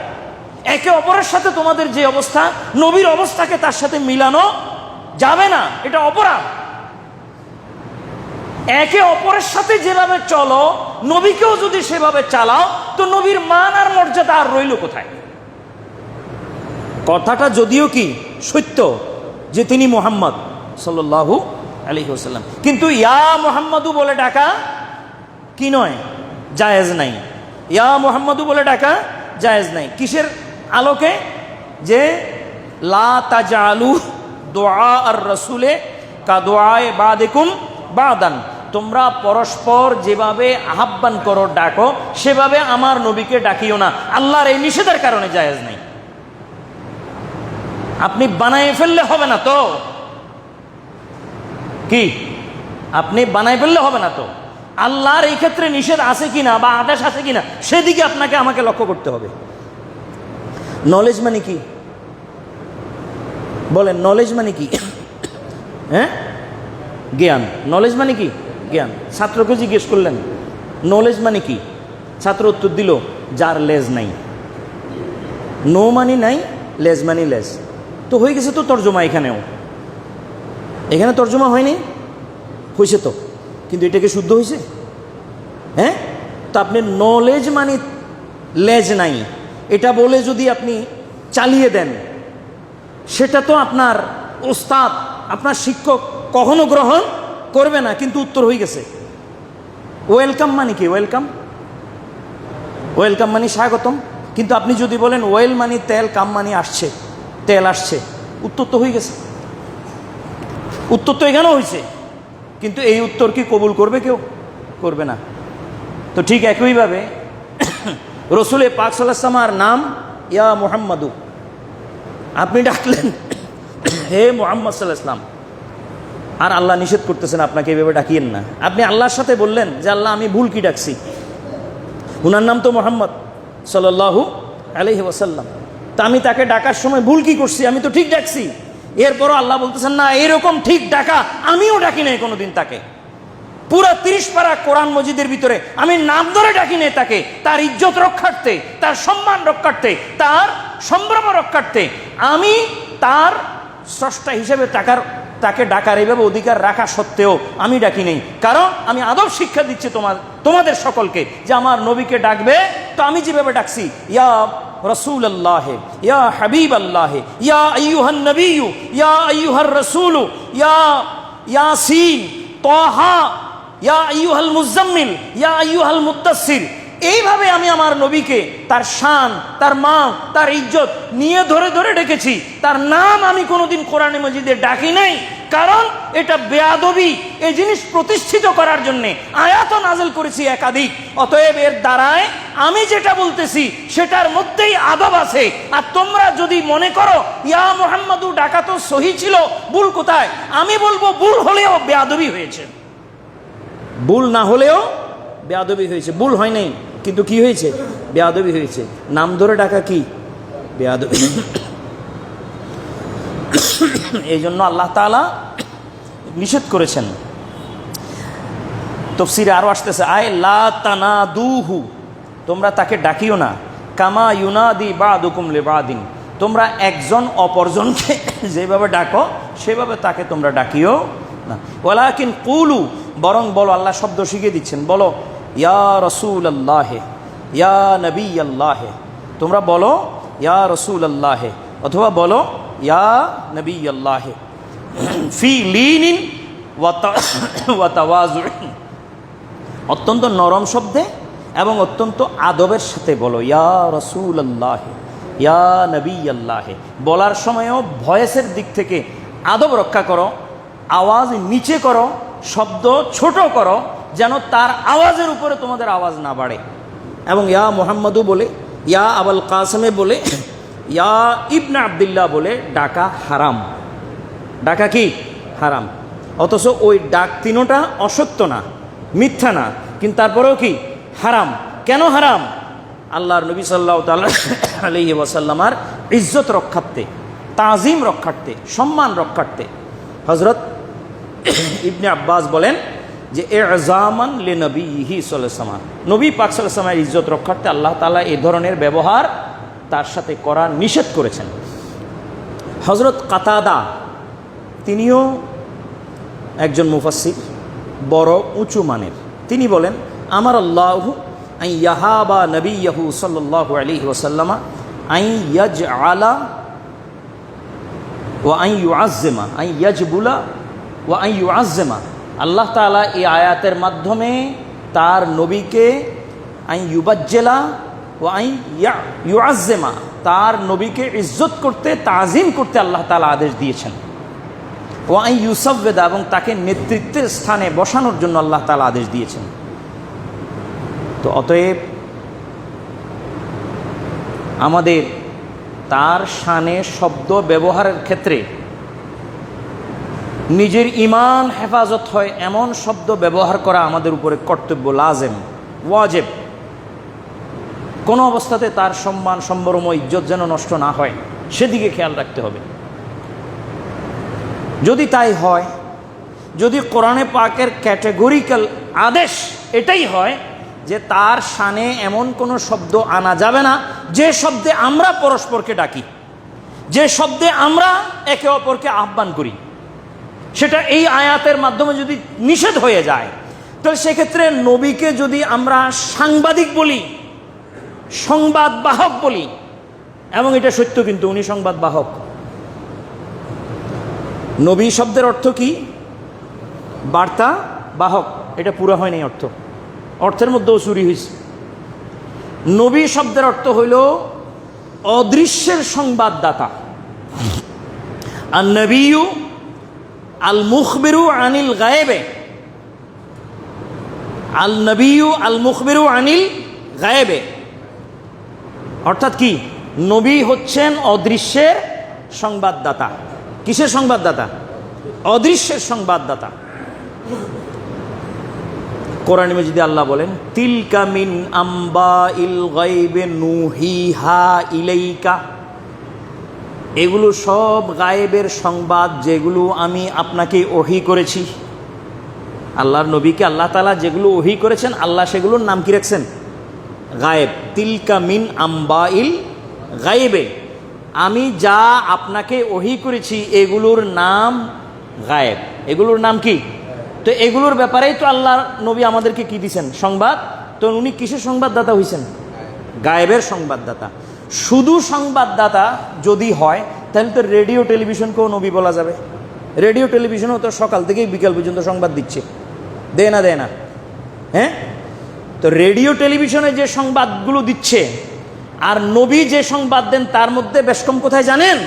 একে অপরের সাথে তোমাদের যে অবস্থা, নবীর অবস্থাকে তার সাথে মিলানো যাবে না, এটা অপরাধ। একে অপরের সাথে যেভাবে চলো, নবীকেও যদি সেভাবে চালাও, তো নবীর মান আর মর্যাদা আর রইল কোথায়? কথাটা যদিও কি সত্য যে তিনি মুহাম্মদ সাল্লাল্লাহু আলাইহি ওয়াসাল্লাম, কিন্তু ইয়া মুহাম্মাদু বলে ডাকা কি নয়, জায়েজ নাই। ইয়া মুহাম্মাদু বলে ডাকা জায়েজ নাই। কিসের আলোকে? যে লা তাজালু দুআ আর রাসূলে কা দুআয়ে বাদিকুম বাদান, তোমরা পরস্পর যেভাবে আহ্বান করো, ডাকো, সেভাবে আমার নবীকে ডাকিও না। আল্লাহর এই নিষেধের কারণে জায়েজ নাই। আপনি বানায় ফেললে হবে না তো, কি আপনি বানায় ফেললে হবে না তো। আল্লাহর এই ক্ষেত্রে নিষেধ আছে কিনা বা আদেশ আছে কিনা, সেদিকে আপনাকে আমাকে লক্ষ্য করতে হবে। নলেজ মানে কি? বলেন, নলেজ মানে কি? হ্যাঁ, জ্ঞান। নলেজ মানে কি? জ্ঞান। ছাত্রকে জিজ্ঞেস করলেন নলেজ মানে কি, ছাত্র উত্তর দিল যার লেজ নাই। নো মানি নাই, লেজ মানি লেজ। তো হয়ে গেছে তো তর্জমা। এখানে তর্জমা হয়নি, হয়েছে তো, কিন্তু এটাকে শুদ্ধ হয়েছে? হ্যাঁ, তো আপনি নলেজ মানে লেজ নাই এটা বলে যদি আপনি চালিয়ে দেন, সেটা তো আপনার ওস্তাদ, আপনার শিক্ষক কখনো গ্রহণ করবে না। কিন্তু উত্তর হয়ে গেছে। ওয়েলকাম মানে কি? ওয়েলকাম, ওয়েলকাম মানে স্বাগতম। কিন্তু আপনি যদি বলেন ওয়েল মানে তেল, কাম মানে আসছে, তেল আসছে, উত্তর তো হয়ে গেছে। উত্তর তো এখানেও হয়েছে, কিন্তু এই উত্তর কি কবুল করবে? কেউ করবে না। তো ঠিক একইভাবে রসুলের পাক সাল্লাল্লাহু আলাইহি ওয়াসাল্লামের নাম ইয়া মুহাম্মাদু, আপনি ডাকলেন হে মুহাম্মদ সাল্লাল্লাহু আলাইহি ওয়াসাল্লাম, আর আল্লাহ নিষেধ করতেছেন আপনাকে এভাবে ডাকিয়েন না। আপনি আল্লাহর সাথে বললেন যে আল্লাহ আমি ভুল কি ডাকছি, উনার নাম তো মুহাম্মদ সাল্লাল্লাহু আলাইহি ওয়াসাল্লাম, তা আমি তাকে ডাকার সময় ভুল কি করছি, আমি তো ঠিক ডাকছি। এরপরও আল্লাহ বলতেছেন না, এরকম ঠিক ডাকা আমিও ডাকি নাই কোনোদিন তাকে। পুরো 30 পারা কোরআন মজিদের ভিতরে আমি নাম ধরে ডাকি নাই তাকে, তার ইজ্জত রক্ষার্থে, তার সম্মান রক্ষার্থে, তার সম্ভ্রম রক্ষার্থে আমি তার স্রষ্টা হিসেবে তাকে ডাকার এইভাবে অধিকার রাখা সত্ত্বেও আমি ডাকি নেই। কারণ আমি আদব শিক্ষা দিচ্ছি তোমাদের সকলকে যে আমার নবীকে ডাকবে তো আমি যেভাবে ডাকছি, ইয়া রসুল আল্লাহ, ইয়া হাবিব আল্লাহ, ইয়া আইয়ুহান নবিয়্যু, ইয়া আইয়ুহার রসুলু, ইয়া ইয়াসিন, তাহা, ইয়া আইয়ুহাল মুজাম্মিল, ইয়া আইয়ুহাল মুত্তাসির, এইভাবে আমি আমার নবীকে তার শান, তার মান, তার ইজ্জত নিয়ে ধরে ধরে ডেকেছি। তার নাম আমি কোনোদিন কোরআনে মজিদে ডাকি নাই, কারণ এটা বেয়াদবি। এই জিনিস প্রতিষ্ঠিত করার জন্যে আয়াত নাযিল করেছি একাধিক। অতএব এর দ্বারায় আমি যেটা বলতেছি সেটার মধ্যেই আদব আছে। আর তোমরা যদি মনে করো ইয়া মুহাম্মাদু ডাকা তো সহি ছিল, ভুল কোথায়? আমি বলবো ভুল হলেও বেয়াদবি হয়েছে, ভুল না হলেও বেয়াদবি হয়েছে। ভুল হয় নাই, কিন্তু কি হয়েছে? বেয়াদবি হয়েছে। নাম ধরে ডাকা কি? বেয়াদবি। এই জন্য আল্লাহ তাআলা নিষেধ করেছেন। তাফসীরে আরো আসতেছে, আয় লা তানাদুহু, তোমরা তাকে ডাকিও না, কামা ইউনাদি বাদুকুম লিবাদিন, তোমরা একজন অপরজনকে যেভাবে ডাকো সেভাবে তাকে তোমরা ডাকিও না। ওয়ালাকিন কুলু, বরং বলো, আল্লাহ শব্দ শিখিয়ে দিচ্ছেন, বলো ইয়া রসুল আল্লাহে, ইয়া নবী আল্লাহে, তোমরা বলো ইয়া রসুল আল্লাহে অথবা বলো ইয়া নবী আল্লাহে, ফি লিনিন ওয়া তাওয়াজুইন, অত্যন্ত নরম শব্দে এবং অত্যন্ত আদবের সাথে বলো ইয়া রসুল আল্লাহে, ইয়া নবী আল্লাহে। বলার সময়ও ভয়েসের দিক থেকে আদব রক্ষা করো, আওয়াজ নিচে করো, শব্দ ছোট করো, যেন তার আওয়াজের উপরে তোমাদের আওয়াজ না বাড়ে। এবং ইয়া মুহাম্মাদু বলে, ইয়া আবুল কাসেমে বলে, ইয়া ইবনে আব্দুল্লাহ বলে ডাকা হারাম। ডাকা কি? হারাম। অথচ ওই ডাক তিনোটা অসত্য না, মিথ্যা না, কিন্তু তারপরেও কি? হারাম। কেন হারাম? আল্লাহর নবী সাল্লাল্লাহু তাআলা আলাইহি ওয়াসাল্লামার ইজ্জত রক্ষার্থে, তাজিম রক্ষার্থে, সম্মান রক্ষার্থে। হযরত ইবনে আব্বাস বলেন যে ইজামান লিনবিহি সাল্লাল্লাহু আলাইহি ওয়াসাল্লাম, নবী পাক সাল্লাল্লাহু আলাইহি ওয়াসাল্লামের ইজ্জত রক্ষার্থে আল্লাহ তাআলা এই ধরনের ব্যবহার তার সাথে করা নিষেধ করেছেন। হযরত কাতাদা, তিনিও একজন মুফাসসির, বড় উঁচু মানের। তিনি বলেন, আমার আল্লাহু আন ইয়াহাবা নবিয়্যহু সাল্লাল্লাহু আলাইহি ওয়াসাল্লাম আন ইয়াজআলা ওয়া আন ইউআজ্জিমা, আন ইয়াজবুলা ওয়া আন ইউআজ্জিমা। আল্লাহ তাআলা এই আয়াতের মাধ্যমে তার নবীকে আন ইউবাজ্জিলা ওয়া আন ইউআজ্জিমা, তার নবীকে ইজ্জত করতে, তাজিম করতে আল্লাহ তাআলা আদেশ দিয়েছেন। ওয়া আন ইউসাব্বিদা, এবং তাকে নেতৃত্বের স্থানে বসানোর জন্য আল্লাহ তাআলা আদেশ দিয়েছেন। তো অতএব আমাদের তার শানে শব্দ ব্যবহারের ক্ষেত্রে নিজের ঈমান হেফাজত হয় এমন শব্দ ব্যবহার করা আমাদের উপরে কর্তব্য, লাজেম, ওয়াজিব। কোনো অবস্থাতে তার সম্মান, সম্ভ্রম, ইজ্জত যেন নষ্ট না হয় সেদিকে খেয়াল রাখতে হবে। যদি তাই হয়, যদি কোরআনে পাকের ক্যাটেগরিক্যাল আদেশ এটাই হয় যে তার শানে এমন কোনো শব্দ আনা যাবে না যে শব্দে আমরা পরস্পরকে ডাকি, যে শব্দে আমরা একে অপরকে আহ্বান করি, সেটা এই আয়াতের মাধ্যমে যদি নিষেধ হয়ে যায়, তাহলে সেক্ষেত্রে নবীকে যদি আমরা সাংবাদিক বলি, সংবাদ বাহক বলি, এবং এটা সত্য, কিন্তু উনি সংবাদ বাহক। নবী শব্দের অর্থ কি? বার্তা বাহক। এটা পুরো হয় নাই অর্থ, অর্থের মধ্যেও চুরি হয়েছে। নবী শব্দের অর্থ হইল অদৃশ্যের সংবাদদাতা। আর নবিয়্যু আল মুখবিরু আনিল গায়েবে, আল নবিয়্যু আল মুখবিরু আনিল গায়েবে, অর্থাৎ কি? নবী হচ্ছেন অদৃশ্যের সংবাদদাতা। কিসের সংবাদদাতা? অদৃশ্যের সংবাদদাতা। কোরআন মাজিদে আল্লাহ বলেন, তিলকা মিন আম্বাইল গায়বে নুহিহা ইলাইকা, এগুলো সব গায়েবের সংবাদ যেগুলো আমি আপনাকে ওহী করেছি। আল্লাহর নবীকে আল্লাহ তাআলা যেগুলো ওহী করেছেন, আল্লাহ সেগুলোর নাম কি রাখছেন? গায়েব। তিলকা মিন আম্বাইল গায়েবে, আমি যা আপনাকে ওহী করেছি এগুলোর নাম গায়েব। এগুলোর নাম কি? তো এগুলোর ব্যাপারেই তো আল্লাহর নবী আমাদেরকে কি দিয়েছেন? সংবাদ। তো উনি কিসের সংবাদদাতা হয়েছেন? গায়েবের সংবাদদাতা। শুধু সংবাদদাতা যদি হয় তাহলে তো রেডিও টেলিভিশনকেও নবী বলা যাবে। রেডিও টেলিভিশনও তো সকাল থেকে বিকাল পর্যন্ত সংবাদ দিচ্ছে, দেয় না? হ্যাঁ, তো রেডিও টেলিভিশনে যে সংবাদগুলো দিচ্ছে আর নবী যে সংবাদ দেন তার মধ্যে বেশকম কোথায় জানেন?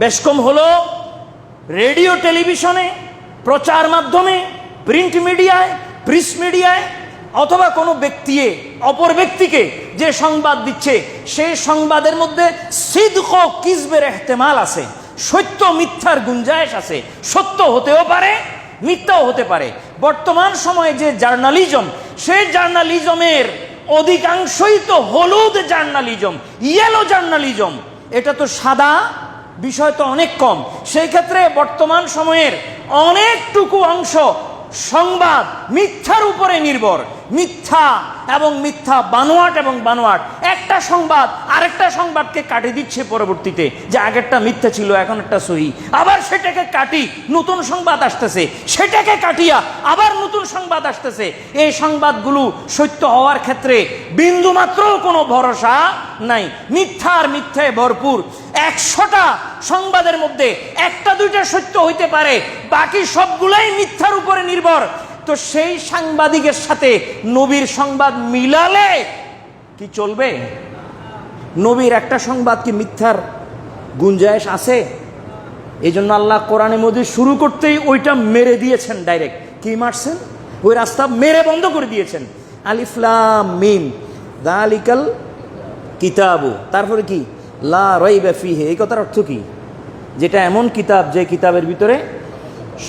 বেশকম হলো রেডিও টেলিভিশনে, প্রচার মাধ্যমে, প্রিন্ট মিডিয়ায়, প্রেস মিডিয়ায়, অথবা কোনো ব্যক্তি অপর ব্যক্তিকে যে সংবাদ দিচ্ছে সেই সংবাদের মধ্যে সিদক ও কিজবের ইহতিমাল আছে, সত্য মিথ্যার গুঞ্জাইশ আছে। সত্য হতেও পারে, মিথ্যাও হতে পারে। বর্তমান সময়ে যে জার্নালিজম, সেই জার্নালিজমের অধিকাংশই তো হলুদ জার্নালিজম, ইয়েলো জার্নালিজম। এটা তো সাদা বিষয় তো অনেক কম। সেই ক্ষেত্রে বর্তমান সময়ের অনেকটুকু অংশ সংবাদ মিথ্যার উপরে নির্ভর। মিথ্যা এবং মিথ্যা, বানোয়াট এবং বানোয়াট। একটা সংবাদ আরেকটা সংবাদকে কাটিয়ে দিচ্ছে পরবর্তীতে, যে আগেরটা মিথ্যা ছিল এখন একটা সহি, আবার সেটাকে কাটি নতুন সংবাদ আসতেছে, সেটাকে কাটিয়া আবার নতুন সংবাদ আসতেছে। এই সংবাদগুলো সত্য হওয়ার ক্ষেত্রে বিন্দুমাত্র কোনো ভরসা নাই। মিথ্যা আর মিথ্যায় ভরপুর। 100টা সংবাদের মধ্যে একটা দুইটা সত্য হইতে পারে, বাকি সবগুলাই মিথ্যার উপরে নির্ভর। তো সেই সাংবাদিকের সাথে নবীর সংবাদ মিলালে কি চলবে? নবীর একটা সংবাদ কি মিথ্যার গুঞ্জাইশ আছে? এই জন্য আল্লাহ কোরআনে মধ্যে শুরু করতেই ওইটা মেরে দিয়েছেন। ডাইরেক্ট কি মারছেন? ওই রাস্তা মেরে বন্ধ করে দিয়েছেন। আলিফ লাম মিম যালিকাল কিতাবু, তারপরে কি? লা রাইবা ফিহি। এই কথার অর্থ কি? যেটা এমন কিতাব যে কিতাবের ভিতরে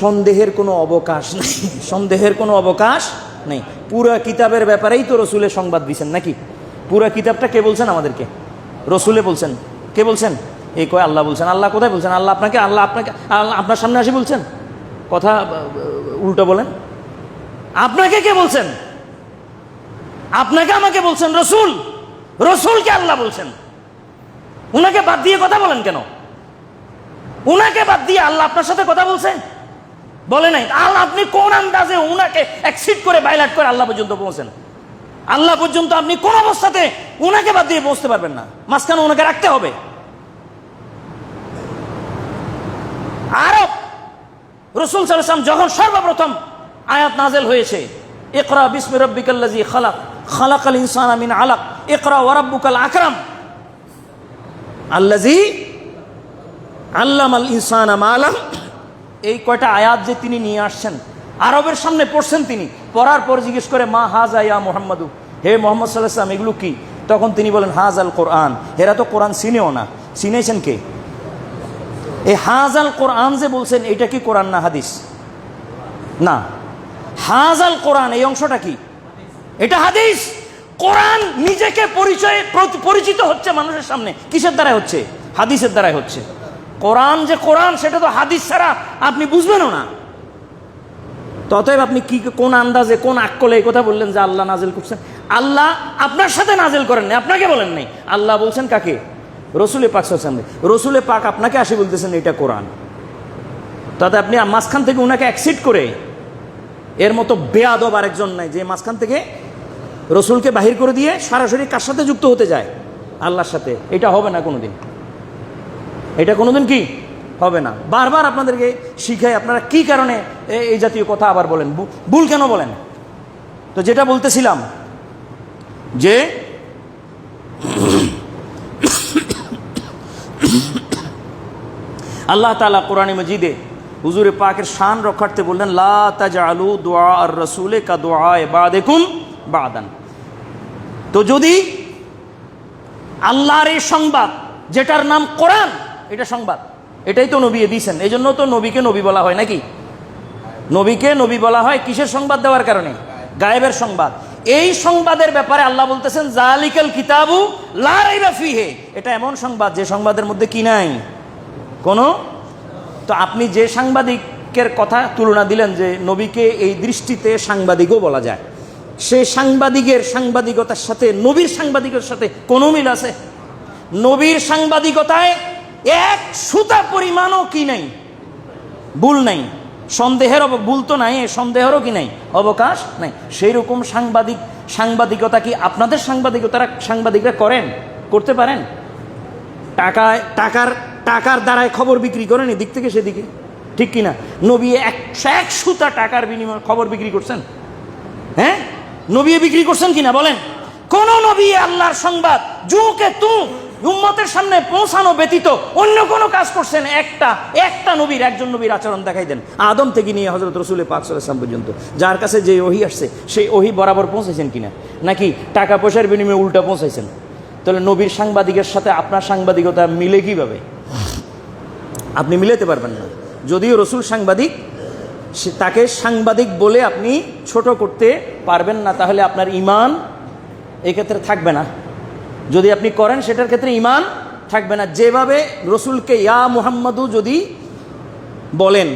সন্দেহের কোনো অবকাশ নেই। সন্দেহের কোনো অবকাশ নেই। পুরা কিতাবের ব্যাপারেই তো রসুলের সংবাদ দিয়েছেন নাকি? পুরা কিতাবটা কে বলছেন আমাদেরকে? রসুলে বলছেন। কে বলছেন? এই কয় আল্লাহ বলছেন। আল্লাহ কোথায় বলছেন? আল্লাহ আপনাকে আপনার সামনে আসি বলছেন? কথা উল্টো বলেন। আপনাকে কে বলছেন? আপনাকে আমাকে বলছেন রসুল। রসুলকে আল্লাহ বলছেন। উনাকে বাদ দিয়ে কথা বলেন কেন? উনাকে বাদ দিয়ে আল্লাহ আপনার সাথে কথা বলছেন? বলে নাই। আল্লাহ আপনি কোন আন্দাজে উনাকে এক্সিট করে বাইলাট করে আল্লাহ পর্যন্ত পৌঁছেন? আল্লাহ পর্যন্ত আপনি কোন অবস্থাতে উনাকে বাদ দিয়ে পৌঁছতে পারবেন না। মাঝখানে উনাকে রাখতে হবে। আরব রাসূল সাল্লাল্লাহু আলাইহি ওয়াসাল্লাম যখন সর্বপ্রথম আয়াত নাযিল হয়েছে, ইকরা বিসমি রাব্বিকাল্লাযী খালাক, খালাকাল ইনসানা মিন আলাক, ইকরা ওয়া রাব্বুকাল আকরাম আল্লাযী আল্লামাল ইনসানা মা লাম, এই কয়টা আয়াত যে তিনি নিয়ে আসছেন, আরবের সামনে পড়ছেন। তিনি পড়ার পর জিজ্ঞেস করে, মা হাজা ইয়া মুহাম্মাদু, হে মোহাম্মদ সাল্লাল্লাহু আলাইহি ওয়াসাল্লাম এগুলো কি? তখন তিনি বলেন, হাজাল কোরআন। এরা তো কোরআন চিনেও না। চিনেছেন কে? এই হাজাল কোরআন যে বলছেন, এটা কি কোরআন না হাদিস? না, হাজাল কোরআন এই অংশটা কি? এটা হাদিস। কোরআন নিজেকে পরিচিত হচ্ছে মানুষের সামনে কিসের দ্বারাই হচ্ছে? হাদিসের দ্বারাই হচ্ছে। কোরআন যে কোরআন সেটা তো হাদিস ছাড়া আপনি বুঝবেনও না। ততএব আপনি কি কোন আন্দাজে কোন আকলে এই কথা বললেন যে আল্লাহ নাজিল করছেন? আল্লাহ আপনার সাথে নাজিল করেন নাই, আপনাকে বলেন নাই। আল্লাহ বলছেন কাকে? রসুলে পাক সাল্লাল্লাহু আলাইহি ওয়াসাল্লাম। রসুলে পাক আপনাকে আসে বলতেছেন এটা কোরআন। তাতে আপনি মাঝখান থেকে উনাকে অ্যাকসিড করে, এর মতো বেয়াদব আরেকজন নাই যে মাঝখান থেকে রসুলকে বাহির করে দিয়ে সরাসরি কার সাথে যুক্ত হতে যায়? আল্লাহর সাথে। এটা হবে না কোনোদিন। এটা কোনোদিন কি হবে না। বারবার আপনাদেরকে শিখাই, আপনারা কি কারণে এই জাতীয় কথা আবার বলেন? ভুল কেন বলেন? তো যেটা বলতেছিলাম যে আল্লাহ তাআলা কোরআনে মজিদে হুজুরে পাকের শান রক্ষার্থে বললেন, লা তাজআলু দুআ আর রাসূলে কা দুআ বাদিকুম বাদান। তো যদি আল্লাহর এই সংবাদ যেটার নাম কোরআন, এটা সংবাদ, এটাই তো নবী দিয়েছেন। এই জন্য তো নবীকে নবী বলা হয় নাকি? নবীকে নবী বলা হয় কিসের সংবাদ দেওয়ার কারণে? গায়েবের সংবাদ। এই সংবাদের ব্যাপারে আল্লাহ বলতেছেন জালিকাল কিতাবু লা রাইবা ফিহি, এটা এমন সংবাদ যে সংবাদের মধ্যে কি নাই কোনো। তো আপনি যে সাংবাদিকের কথা তুলনা দিলেন যে নবীকে এই দৃষ্টিতে সাংবাদিকও বলা যায়, সেই সাংবাদিকের সাংবাদিকতার সাথে নবীর সাংবাদিকের সাথে কোনো মিল আছে? নবীর সাংবাদিকতায় এক সুতা পরিমাণও কি নাই, ভুল নাই, সন্দেহের ভুল তো নাই, সন্দেহেরও কি নাই, অবকাশ নাই। সেই রকম সাংবাদিকতা কি আপনাদের সাংবাদিকরা করেন, করতে পারেন? টাকার দ্বারায় খবর বিক্রি করেন এদিক থেকে সেদিকে, ঠিক কিনা? নবী এক সুতা টাকার বিনিময়ে খবর বিক্রি করছেন? হ্যাঁ, নবী বিক্রি করছেন কিনা বলেন? কোন নবী আল্লাহর সংবাদ জুকে তু উম্মতের সামনে পৌঁছানো ব্যতীত অন্য কোন কাজ করছেন? একটা নবীর, একজন নবীর আচরণ দেখাই দেন, আদম থেকে নিয়ে হযরত রাসূল পাক সাল্লাল্লাহু আলাইহি ওয়াসাল্লাম পর্যন্ত, যার কাছে যে ওহী আসছে সেই ওহী বরাবর পৌঁছাইছেন কিনা, নাকি টাকা পয়সার বিনিময়ে উল্টা পৌঁছাইছেন? তাহলে নবীর সাংবাদিকের সাথে আপনার সাংবাদিকতা মিলে কিভাবে? আপনি মিলাতে পারবেন না। যদিও রসুল সাংবাদিক, তাকে সাংবাদিক বলে আপনি ছোট করতে পারবেন না, তাহলে আপনার ঈমান এই ক্ষেত্রে থাকবে না। যদি আপনি করেন সেটার ক্ষেত্রে ঈমান থাকবে না। যেভাবে রসুলকে ইয়া মুহাম্মাদু যদি বলেন,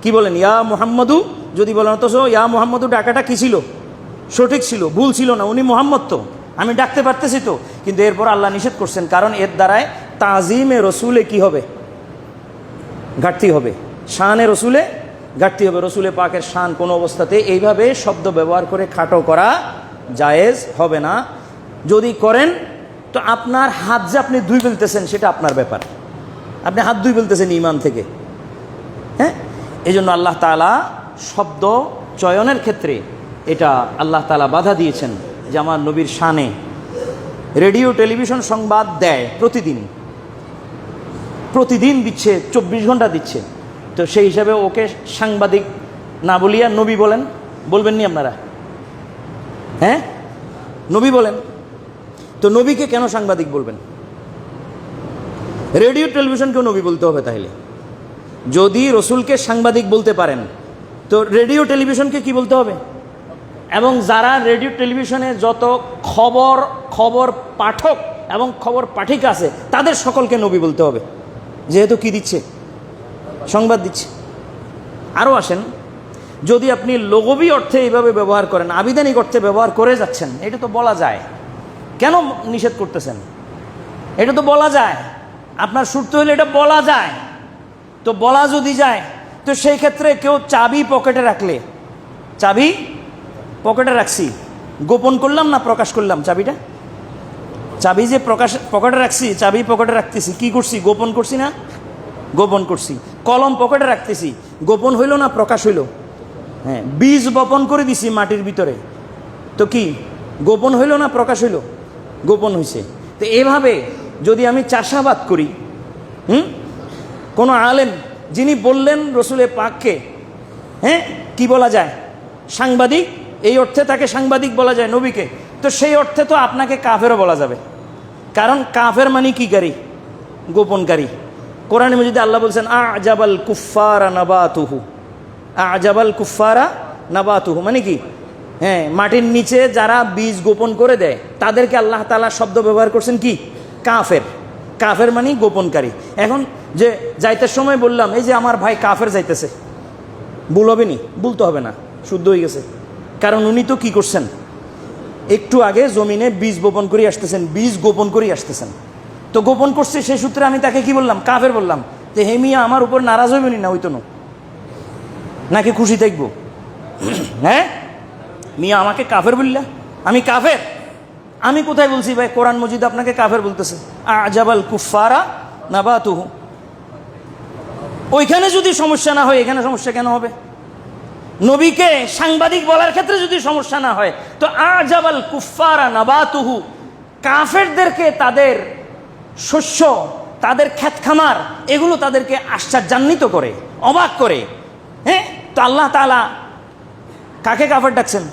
কি বলেন? ইয়া মুহাম্মাদু যদি বলেন, অথচ ইয়া মুহাম্মাদু ডাকাটা কি ছিল? সঠিক ছিল, ভুল ছিল না। উনি মুহাম্মদ, তো আমি ডাকতে পারতেছি তো, কিন্তু এরপর আল্লাহ নিষেধ করছেন, কারণ এর দ্বারায় তাজিমে রসুলে কি হবে? ঘাটতি হবে, শানে রসুলে ঘাটতি হবে। রসুলে পাকের শান কোনো অবস্থাতে এইভাবে শব্দ ব্যবহার করে খাটো করা জায়েজ হবে না। যদি করেন তো আপনার হাত যে আপনি ধুই ফেলতেছেন সেটা আপনার ব্যাপার, আপনি হাত ধুই ফেলতেছেন ঈমান থেকে। হ্যাঁ, এই জন্য আল্লাহ তাআলা শব্দ চয়নের ক্ষেত্রে এটা আল্লাহ তাআলা বাধা দিয়েছেন যে আমার নবীর শানে। রেডিও টেলিভিশন সংবাদ দেয় প্রতিদিন দিচ্ছে, 24 ঘন্টা দিচ্ছে, তো সেই হিসাবে ওকে সাংবাদিক না বলিয়া নবী বলবেননি আপনারা? হ্যাঁ, নবী বলেন, তো নবীকে কেন সাংবাদিক বলবেন? রেডিও টেলিভিশনকেও নবী বলতে হবে তাহলে? যদি রসুলকে সাংবাদিক বলতে পারেন তো রেডিও টেলিভিশনকে কি বলতে হবে? এবং যারা রেডিও টেলিভিশনে যত খবর পাঠক এবং খবর পাঠিকা আছে তাদের সকলকে নবী বলতে হবে, যেহেতু কি দিচ্ছে? সংবাদ দিচ্ছে। আরও আসেন, যদি আপনি লঘবী অর্থে এইভাবে ব্যবহার করেন, আবিধানিক অর্থে ব্যবহার করে যাচ্ছেন, এটা তো বলা যায়, কেন নিষেধ করতেছেন? এটা তো বলা যায়, আপনার সুরতে হলে এটা বলা যায়। তো বলা যদি যায়, তো সেই ক্ষেত্রে কেউ চাবি পকেটে রাখলে, চাবি পকেটে রাখছি, গোপন করলাম না প্রকাশ করলাম? চাবি যে পকেটে রাখছি, চাবি পকেটে রাখতেছি, কি করছি? গোপন করছি না? গোপন করছি। কলম পকেটে রাখতেছি, গোপন হইল না প্রকাশ হইল? হ্যাঁ, বীজ বপন করে দিছি মাটির ভিতরে, তো কি গোপন হইল না প্রকাশ হইল? গোপন হইছে। তো এভাবে যদি আমি চাষাবাদ করি, কোনো আলেম যিনি বললেন রসুলে পাককে, হ্যাঁ, কি বলা যায়? সাংবাদিক, এই অর্থে তাকে সাংবাদিক বলা যায় নবীকে, তো সেই অর্থে তো আপনাকে কাফেরও বলা যাবে, কারণ কাফের মানে কি কারি? গোপনকারী। কোরআনে মাজিদে আল্লাহ বলছেন আজাবাল কুফারা নাবাতুহু, আজাবাল কুফারা নাবাতুহু মানে কি? হ্যাঁ, মাটির নিচে যারা বীজ গোপন করে দেয় তাদেরকে আল্লাহ তাআলা শব্দ ব্যবহার করছেন কি? কাফের মানে গোপনকারী। এখন যে যাইতে সময় বললাম এই যে আমার ভাই কাফের যাইতেছে, ভুল হবে নি? বলতে হবে না, শুদ্ধ হয়ে গেছে, কারণ উনি তো কি করছেন? একটু আগে জমিনে বীজ বপন করে আসতেছেন, বীজ গোপন করে আসতেছেন, তো গোপন করছে, সেই সূত্রে আমি তাকে কি বললাম? কাফের বললাম। তো হে মিয়া আমার উপর নারাজ হইবেনি না? হইতো না, নাকি খুশি থাকবো? হ্যাঁ, মিয়া আমাকে কাফের বললা, আমি কাফের? আমি কোথায় বলছি ভাই? কোরআন মজিদ আপনাকে কাফের বলতেছে, আজাবাল কুফারা নাবাতুহু। ওইখানে যদি সমস্যা না হয়, এখানে সমস্যা কেন হবে? নবীকে সাংবাদিক বলার ক্ষেত্রে যদি সমস্যা না হয়, তো আজাবাল কুফারা নাবাতুহু, কাফেরদেরকে তাদের শস্য, তাদের ক্ষেত খামার, এগুলো তাদেরকে আশ্চর্যান্বিত করে, অবাক করে। হ্যাঁ, তো আল্লাহ তাআলা কাকে কাফের ডাকছেন?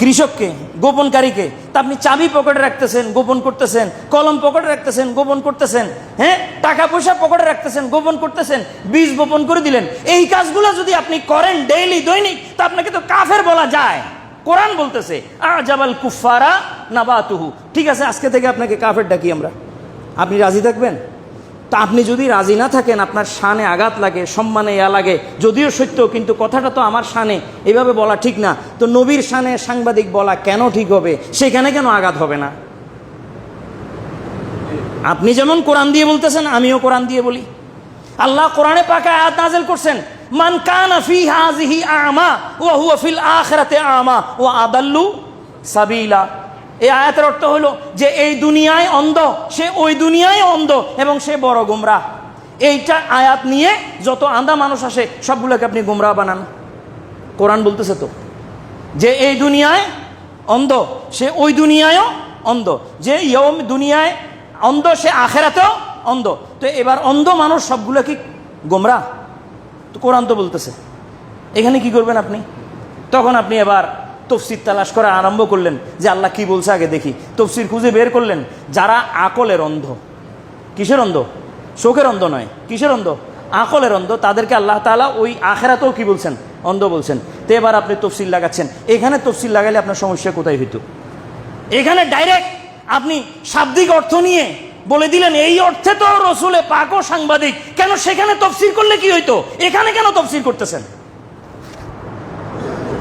কৃষককে, গোপনকারীকে। তা আপনি চাবি পকেটে রাখতেছেন, গোপন করতেছেন, কলম পকেটে রাখতেছেন, গোপন করতেছেন, হ্যাঁ, টাকা পয়সা পকেটে রাখতেছেন, গোপন করতেছেন, বীজ বপন করে দিলেন। এই কাজগুলো যদি আপনি করেন ডেইলি, দৈনিক, তা আপনাকে তো কাফের বলা যায়। কোরআন বলতেছে আজাবাল কুফারা নাবাতুহু। ঠিক আছে, আজকে থেকে আপনাকে কাফের ডাকি আমরা, আপনি রাজি থাকবেন? তা আপনি যদি রাজি না থাকেন, আপনার শানে আঘাত লাগে, সম্মানে লাগে, যদিও সত্য, কিন্তু কথাটা তো আমার শানে এইভাবে বলা ঠিক না। তো নবীর শানে সাংবাদিক বলা কেন ঠিক হবে? সেখানে কেন আঘাত হবে না? আপনি যেমন কোরআন দিয়ে বলতেছেন, আমিও কোরআন দিয়ে বলি। আল্লাহ কোরআনে পাকে আয়াত নাযিল করছেন, মান কানা ফি হাযিহি আমা ওয়া হুয়া ফিল আখিরাতি আমা ওয়া আদাল্লু সাবিলা। এই আয়াতের অর্থ হলো যে এই দুনিয়ায় অন্ধ, সে ওই দুনিয়ায় অন্ধ এবং সে বড় গোমরাহ। এইটা আয়াত নিয়ে যত আন্ধা মানুষ আসে সবগুলোকে আপনি গোমরাহ বানান। কোরআন বলতেছে তো যে এই দুনিয়ায় অন্ধ, সে ওই দুনিয়ায়ও অন্ধ, যে ইয়ম দুনিয়ায় অন্ধ, সে আখেরাতেও অন্ধ। তো এবার অন্ধ মানুষ সবগুলো কি গোমরাহ? তো কোরআন তো বলতেছে, এখানে কি করবেন আপনি? তখন আপনি এবার তফসির তালাশ করা আরম্ভ করলেন যে আল্লাহ কি বলছে আগে দেখি। তফসির খুঁজে বের করলেন। যারা আকলের অন্ধ, কিসের অন্ধ? চোখের অন্ধ নয়, কিসের অন্ধ? আকলের অন্ধ, তাদেরকে আল্লাহ তাআলা ওই আখেরাতেও কি বলছেন? অন্ধ বলছেন। তো এবার আপনি তফসির লাগাচ্ছেন। এখানে তফসির লাগালে আপনার সমস্যা কোথায় হইতো? এখানে ডাইরেক্ট আপনি শাব্দিক অর্থ নিয়ে বলে দিলেন এই অর্থে তো রসুলে পাকও সাংবাদিক, কেন সেখানে তফসির করলে কি হইতো? এখানে কেন তফসির করতেছেন?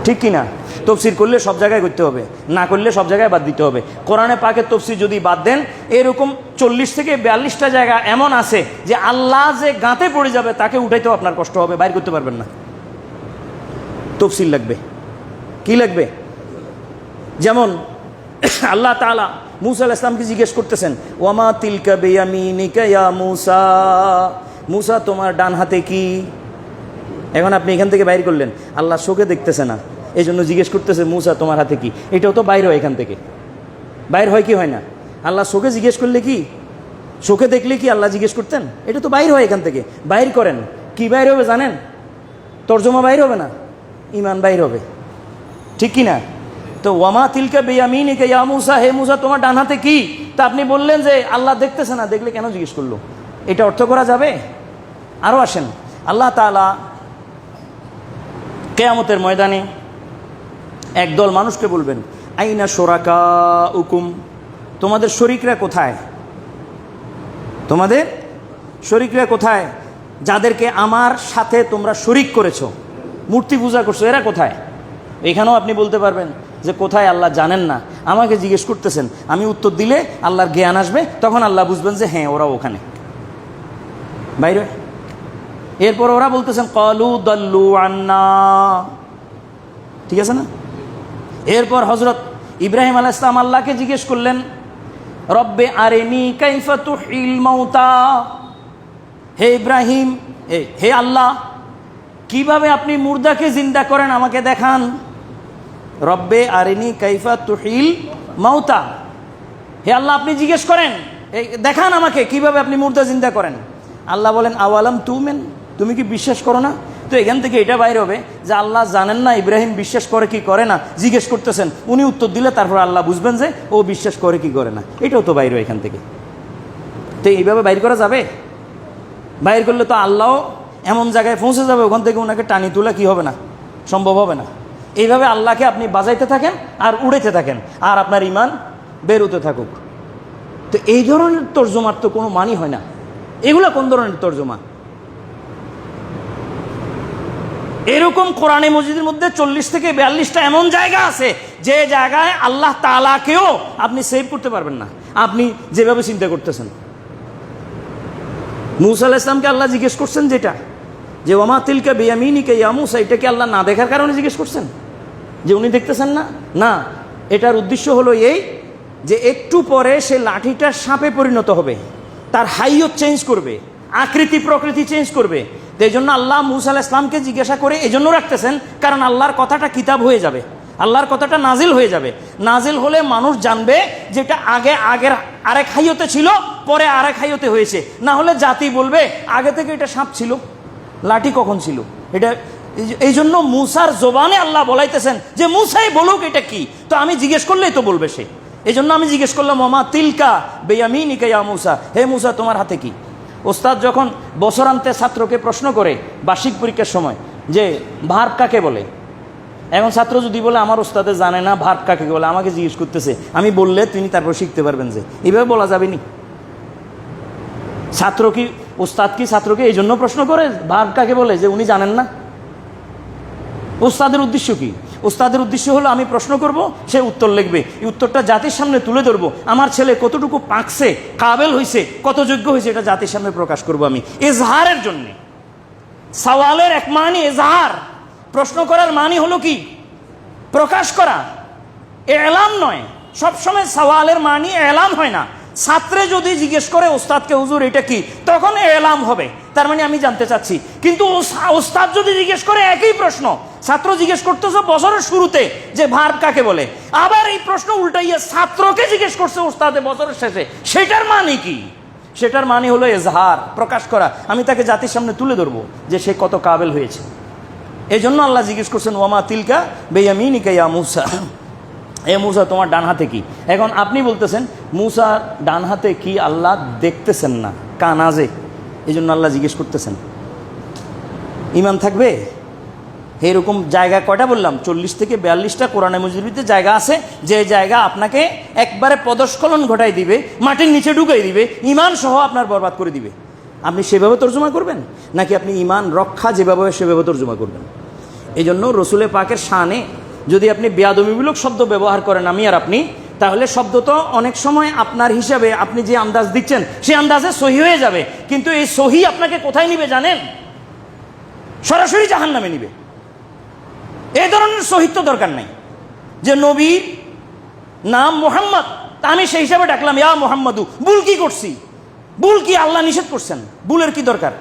ঠিক কিনা? তফসির করলে সব জায়গায় করতে হবে, না করলে সব জায়গায় বাদ দিতে হবে। কোরআনে পাকের তফসির যদি বাদ দেন, এরকম 40 থেকে 42টা জায়গা এমন আছে যে আল্লাহ যে গাঁতে পড়ে যাবে তাকে উঠাইতেও আপনার কষ্ট হবে, বাইর করতে পারবেন না। তফসির লাগবে। কি লাগবে? যেমন আল্লাহ তাআলা মূসা আলাইহিস সালামকে জিজ্ঞেস করতেছেন, ওয়ামা তিলকা বিয়ামিনিকা ইয়া মূসা, মূসা তোমার ডান হাতে কি? এখন আপনি এখান থেকে বাইর করলেন, আল্লাহ চোখে দেখতেছে না, এই জন্য জিজ্ঞেস করতেছে মূসা তোমার হাতে কি? এটাও তো বাইর হয়, এখান থেকে বাইর হয় কি হয় না? আল্লাহ চোখে জিজ্ঞেস করলে কি, চোখে দেখলে কি আল্লাহ জিজ্ঞেস করতেন? এটা তো বাইর হয় এখান থেকে। বাইর করেন, কি বাইর হবে জানেন? তর্জমা বাইর হবে না, ইমান বাইর হবে। ঠিক কি না? তো ওয়ামা তিলকা বিয়ামিনিকা ইয়া মূসা, হে মূসা তোমার ডান হাতে কি? তা আপনি বললেন যে আল্লাহ দেখতেছে না, দেখলে কেন জিজ্ঞেস করলো? এটা অর্থ করা যাবে? আরও আসেন, আল্লাহ তাআলা কিয়ামতের ময়দানে একদল মানুষকে বলবেন, আইনা শুরাকাউকুম, তোমাদের শরীকরা কোথায়? তোমাদের শরীকরা কোথায়? যাদেরকে আমার সাথে তোমরা শরীক করেছো, মূর্তি পূজা করছো, এরা কোথায়? এখানেও আপনি বলতে পারবেন যে কোথায় আল্লাহ জানেন না, আমাকে জিজ্ঞেস করতেছেন। আমি উত্তর দিলে আল্লাহর জ্ঞান আসবে, তখন আল্লাহ বুঝবেন যে হ্যাঁ ওরা ওখানে বাইরে। এরপর ওরা বলতেছেন ক্বালু দাল্লু আন্না, ঠিক আছে না? এরপর হযরত ইব্রাহিম আলাইহিস সালাম আল্লাহকে জিজ্ঞেস করলেন, রব্বে আরিনি কাইফা তুহিল মাউতা, হে ইব্রাহিম, হে আল্লাহ, কিভাবে আপনি মুর্দাকে জিন্দা করেন আমাকে দেখান। রব্বে আরিনি কাইফা তুহিল মাউতা, হে আল্লাহ আপনি জিজ্ঞেস করেন, দেখান আমাকে কিভাবে আপনি মুর্দা জিন্দা করেন। আল্লাহ বলেন আওয়ালাম তুমেন, তুমি কি বিশ্বাস করো না? তো এখান থেকে এটা বাইর হবে যে আল্লাহ জানেন না ইব্রাহিম বিশ্বাস করে কি করে না, জিজ্ঞেস করতেছেন, উনি উত্তর দিলে তারপর আল্লাহ বুঝবেন যে ও বিশ্বাস করে কি করে না। এটাও তো বাইর হয় এখান থেকে। তো এইভাবে বাইর করা যাবে? বাইর করলে তো আল্লাহ এমন জায়গায় পৌঁছে যাবে, ওখান থেকে ওনাকে টানি তোলা কি হবে না, সম্ভব হবে না। এইভাবে আল্লাহকে আপনি বাজাইতে থাকেন আর উড়াইতে থাকেন, আর আপনার ইমান বেরোতে থাকুক। তো এই ধরনের তর্জমার তো কোনো মানই হয় না। এগুলো কোন ধরনের তর্জমা? এরকম কোরআনে মজিদের মধ্যে 40 থেকে 42টা এমন জায়গা আছে যে জায়গায় আল্লাহ তাআলাকেও আপনি সেভ করতে পারবেন না, আপনি যেভাবে চিন্তা করতেছেন। মূসা আলাইহিস সালামকে আল্লাহ জিজ্ঞেস করছেন যেটা, যে ওয়ামা তিলকা বিয়ামিনিকা ইয়া মূসা, এটাকে আল্লাহ না দেখার কারণে জিজ্ঞেস করছেন যে উনি দেখতেছেন না? না, এটার উদ্দেশ্য হলো এই যে একটু পরে সে লাঠিটা সাপে পরিণত হবে, তার হাইয়ত চেঞ্জ করবে, আকৃতি প্রকৃতি চেঞ্জ করবে। তো এই জন্য আল্লাহ মূসা আলাইহিস সালামকে জিজ্ঞাসা করে এজন্য রাখতেছেন, কারণ আল্লাহর কথাটা কিতাব হয়ে যাবে, আল্লাহর কথাটা নাজিল হয়ে যাবে। নাজিল হলে মানুষ জানবে যেটা আগের আরেক হাইয়তে ছিল, পরে আরেক হাইয়তে হয়েছে। না হলে জাতি বলবে আগে থেকে এটা সাপ ছিল, লাঠি কখন ছিল এটা। এই জন্য মূসার জবানে আল্লাহ বলাইতেছেন যে মূসাই বলুক এটা কি, তো আমি জিজ্ঞেস করলেই তো বলবে সে। এই জন্য আমি জিজ্ঞেস করলাম ওমা তিলকা বেয়ামিনিকা ইয়া মুসা, হে মুসা তোমার হাতে কি? ওস্তাদ যখন বছরান্তে ছাত্রকে প্রশ্ন করে বার্ষিক পরীক্ষার সময় যে ভার্ব কাকে বলে, এখন ছাত্র যদি বলে আমার ওস্তাদে জানে না ভার্ব কাকে বলে, আমাকে জিজ্ঞেস করতেছে, আমি বললে তিনি তারপর শিখতে পারবেন যে এইভাবে বলা যাবে নি। ছাত্র কি ওস্তাদ কি ছাত্রকে এই জন্য প্রশ্ন করে ভার্ব কাকে বলে যে উনি জানেন না? ওস্তাদের উদ্দেশ্য কি? ওস্তাদের উদ্দেশ্য হলো আমি প্রশ্ন করব, সে উত্তর লিখবে, এই উত্তরটা জাতির সামনে তুলে ধরবো, আমার ছেলে কতটুকু পাকছে, কাবেল হয়েছে, কত যোগ্য হয়েছে, এটা জাতির সামনে প্রকাশ করব আমি এজহারের জন্যে। সওয়ালের এক মানি এজহার, প্রশ্ন করার মানি হলো কি? প্রকাশ করা, এলাম নয়। সবসময় সওয়ালের মানি এলাম হয় না। ছাত্রে যদি জিজ্ঞেস করে ওস্তাদকে হুজুর এটা কি, তখন এলাম হবে, তার মানে আমি জানতে চাচ্ছি। কিন্তু ওস্তাদ যদি জিজ্ঞেস করে একই প্রশ্ন, ছাত্র জিজ্ঞেস করতেছে বছরের শুরুতে যে ভার্ব কাকে বলে, আবার এই প্রশ্ন উল্টাইয়া ছাত্রকে জিজ্ঞেস করছে ওস্তাদে বছরের শেষে, সেটার মানে কি? সেটার মানে হলো এজহার, প্রকাশ করা, আমি তাকে জাতির সামনে তুলে ধরবো যে সে কত কাবেল হয়েছে। এই জন্য আল্লাহ জিজ্ঞেস করছেন ওয়ামা তিলকা বেয়ামিনিকা ইয়া মুসা, এ মুসা তোমার ডান হাতে কি? এখন আপনি বলতেছেন মুসা ডান হাতে কি আল্লাহ দেখতেছেন না, কানাজে, এই জন্য আল্লাহ জিজ্ঞেস করতেছেন। ইমান থাকবে? এরকম জায়গা কয়টা বললাম? 40 থেকে 42টা কোরআনে মজিদে জায়গা আছে যে জায়গা আপনাকে একবারে পদস্খলন ঘটাই দিবে, মাটির নিচে ঢুকাই দিবে, ইমান সহ আপনার বরবাদ করে দিবে। আপনি সেভাবে তর্জমা করবেন নাকি আপনি ইমান রক্ষা যেভাবে সেভাবে তর্জমা করবেন? এই জন্য রসুলে পাকের শানে যদি আপনি বেয়াদবিমূলক শব্দ ব্যবহার করেন আমি আর আপনি, তাহলে শব্দ তো অনেক সময় আপনার হিসাবে আপনি যে আন্দাজ দিচ্ছেন সেই আন্দাজে সহি হয়ে যাবে, কিন্তু এই সহি আপনাকে কোথায় নিবে জানেন? সরাসরি জাহান্নামে নিবে। এই ধরনের সহিত দরকার নাই যে নবীর নাম মোহাম্মদ, তা আমি সেই হিসাবে ডাকলাম ইয়া মোহাম্মদু, ভুল কি করছি? ভুল কি আল্লাহ নিষেধ করছেন? ভুলের কি দরকার?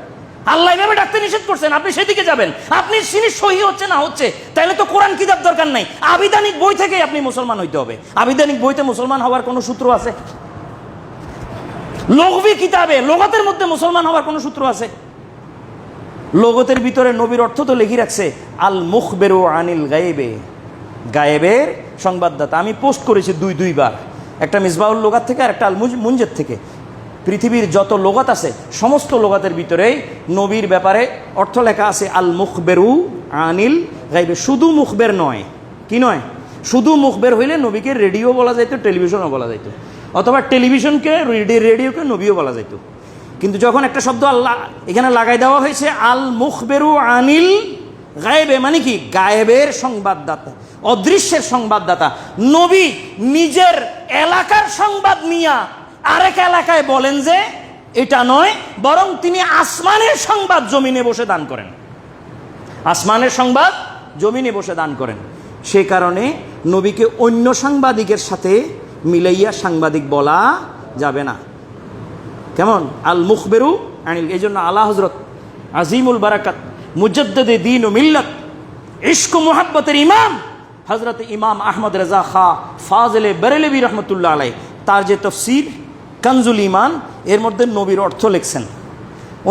আল্লাহ এভাবে ডাকতে নিষেধ করছেন, আপনি সেদিকে যাবেন, আপনি জিনিস সহি হচ্ছে না হচ্ছে, তাহলে তো কোরআন কিতাব দরকার নাই, আবিধানিক বই থেকে আপনি মুসলমান হইতে হবে। আবিধানিক বইতে মুসলমান হওয়ার কোনো সূত্র আছে? লঘবি কিতাবে লোগতের মধ্যে মুসলমান হওয়ার কোনো সূত্র আছে? লোগতের ভিতরে নবীর অর্থ তো লিখে রাখছে আল মুখবেরু আনিল গায়েবে, গায়েবের সংবাদদাতা। আমি পোস্ট করেছি দুইবার, একটা মিসবাহুল লোগাত থেকে আর একটা আল মুনজের থেকে। পৃথিবীর যত লোগাত আছে সমস্ত লোগাতের ভিতরেই নবীর ব্যাপারে অর্থ লেখা আছে আল মুখবেরু আনিল গায়েবে। শুধু মুখবের নয়, কি নয়? শুধু মুখবের হইলে নবীকে রেডিও বলা যাইতো, টেলিভিশনও বলা যাইতো, অথবা টেলিভিশনকে রেডিওকে নবীও বলা যাইতো। কিন্তু যখন একটা শব্দ আল্লাহ এখানে লাগাই দেওয়া হয়েছে আল মুখবেরু আনিল গায়েবে, মানে কি? গায়েবের সংবাদদাতা, অদৃশ্যের সংবাদদাতা। নবী নিজের এলাকার সংবাদ নিয়া আরেক এলাকায় বলেন যে এটা নয়, বরং তিনি আসমানের সংবাদ জমিনে বসে দান করেন, আসমানের সংবাদ জমিনে বসে দান করেন। সে কারণে নবীকে অন্য সাংবাদিকের সাথে মিলাইয়া সাংবাদিক বলা যাবে না। কেমন? আল মুখবেরু আনিল। এই জন্য আলা হজরত আজিমুল বারাকাত মুজাদ্দিদে দ্বীন ও মিল্লাত ইশক মুহাব্বতের ইমাম হজরত ইমাম আহমদ রেজা খা ফাজলে বেরেলভী রহমতুল্লাহ আলাই, তার যে তফসির কানজুল ইমান, এর মধ্যে নবীর অর্থ লিখছেন।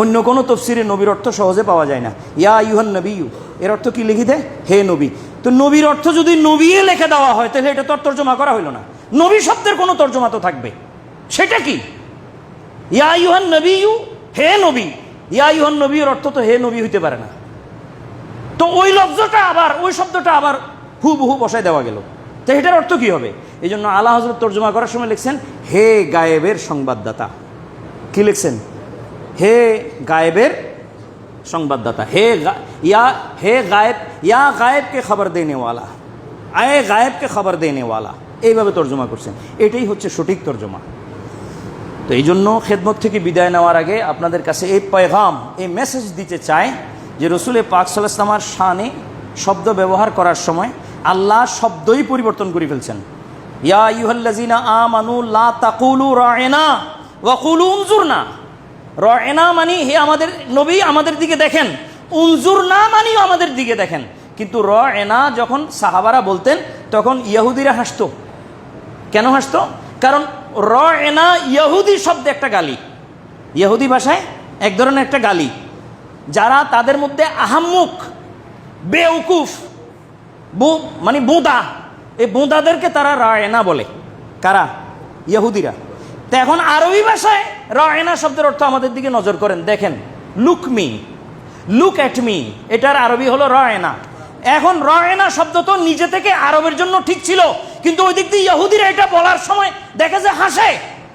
অন্য কোনো তফসিরে নবীর অর্থ সহজে পাওয়া যায় না। ইয়া আইয়ুহান নবিয়্যু, এর অর্থ কি লিখি দেয়? হে নবী। তো নবীর অর্থ যদি নবীয়ে লিখে দেওয়া হয় তাহলে এটা তো তর্জমা করা হইল না। নবী শব্দের কোনো তর্জমা তো থাকবে, সেটা কি? ইয়া আইয়ুহান নবিয়্যু, হে নবী। ইয়া আইয়ুহান নবিয়্যুর অর্থ তো হে নবী হইতে পারে না। তো ওই লফজটা আবার, ওই শব্দটা আবার হুবহু বসায় দেওয়া গেল, তো এটার অর্থ কি হবে? এই জন্য আলা হযরত তর্জমা করার সময় লিখছেন হে গায়েবের সংবাদদাতা। কি লিখছেন? হে গায়েবের সংবাদদাতা। হে গায়েব, ইয়া গায়েবকে খবর দেনে ওয়ালা, আয়ে গায়েবকে খবর দেনে ওয়ালা, এইভাবে তর্জমা করছেন। এটাই হচ্ছে সঠিক তর্জমা। তো এই জন্য খেদমত থেকে বিদায় নেওয়ার আগে আপনাদের কাছে এই পয়গাম, এই মেসেজ দিতে চাই যে রসুল পাক সাল্লাল্লাহু আলাইহি ওয়াসাল্লামের শানে শব্দ ব্যবহার করার সময় আল্লাহ শব্দই পরিবর্তন করে ফেলছেন। ইয়া আইয়ুহাল্লাযিনা আমানু লা তাকুলু রা'না ওয়া কুলু উনজুরনা। রা'না মানে হে আমাদের নবী আমাদের দিকে দেখেন, উনজুরনা মানেও আমাদের দিকে দেখেন। কিন্তু রা'না যখন সাহাবারা বলতেন তখন ইহুদিরা হাসতো। কেন হাসতো? কারণ রা'না ইহুদি শব্দ একটা গালি, ইহুদি ভাষায় এক ধরনের একটা গালি। যারা তাদের মধ্যে আহাম্মুক, বেউকুফ, মানে বোঁদা, এই বোঁদাদেরকে তারা রায়না বলে। কারা? ইহুদিরা। তো এখন আরবি ভাষায় রায়না শব্দের অর্থ আমাদের দিকে নজর করেন, দেখেন, look me, look at me, এটার আরবি হলো রায়না। এখন রায়না শব্দ তো নিজে থেকে আরবের জন্য ঠিক ছিল, কিন্তু ওই দিক দিয়ে ইহুদিরা এটা বলার সময় দেখে যে হাসে।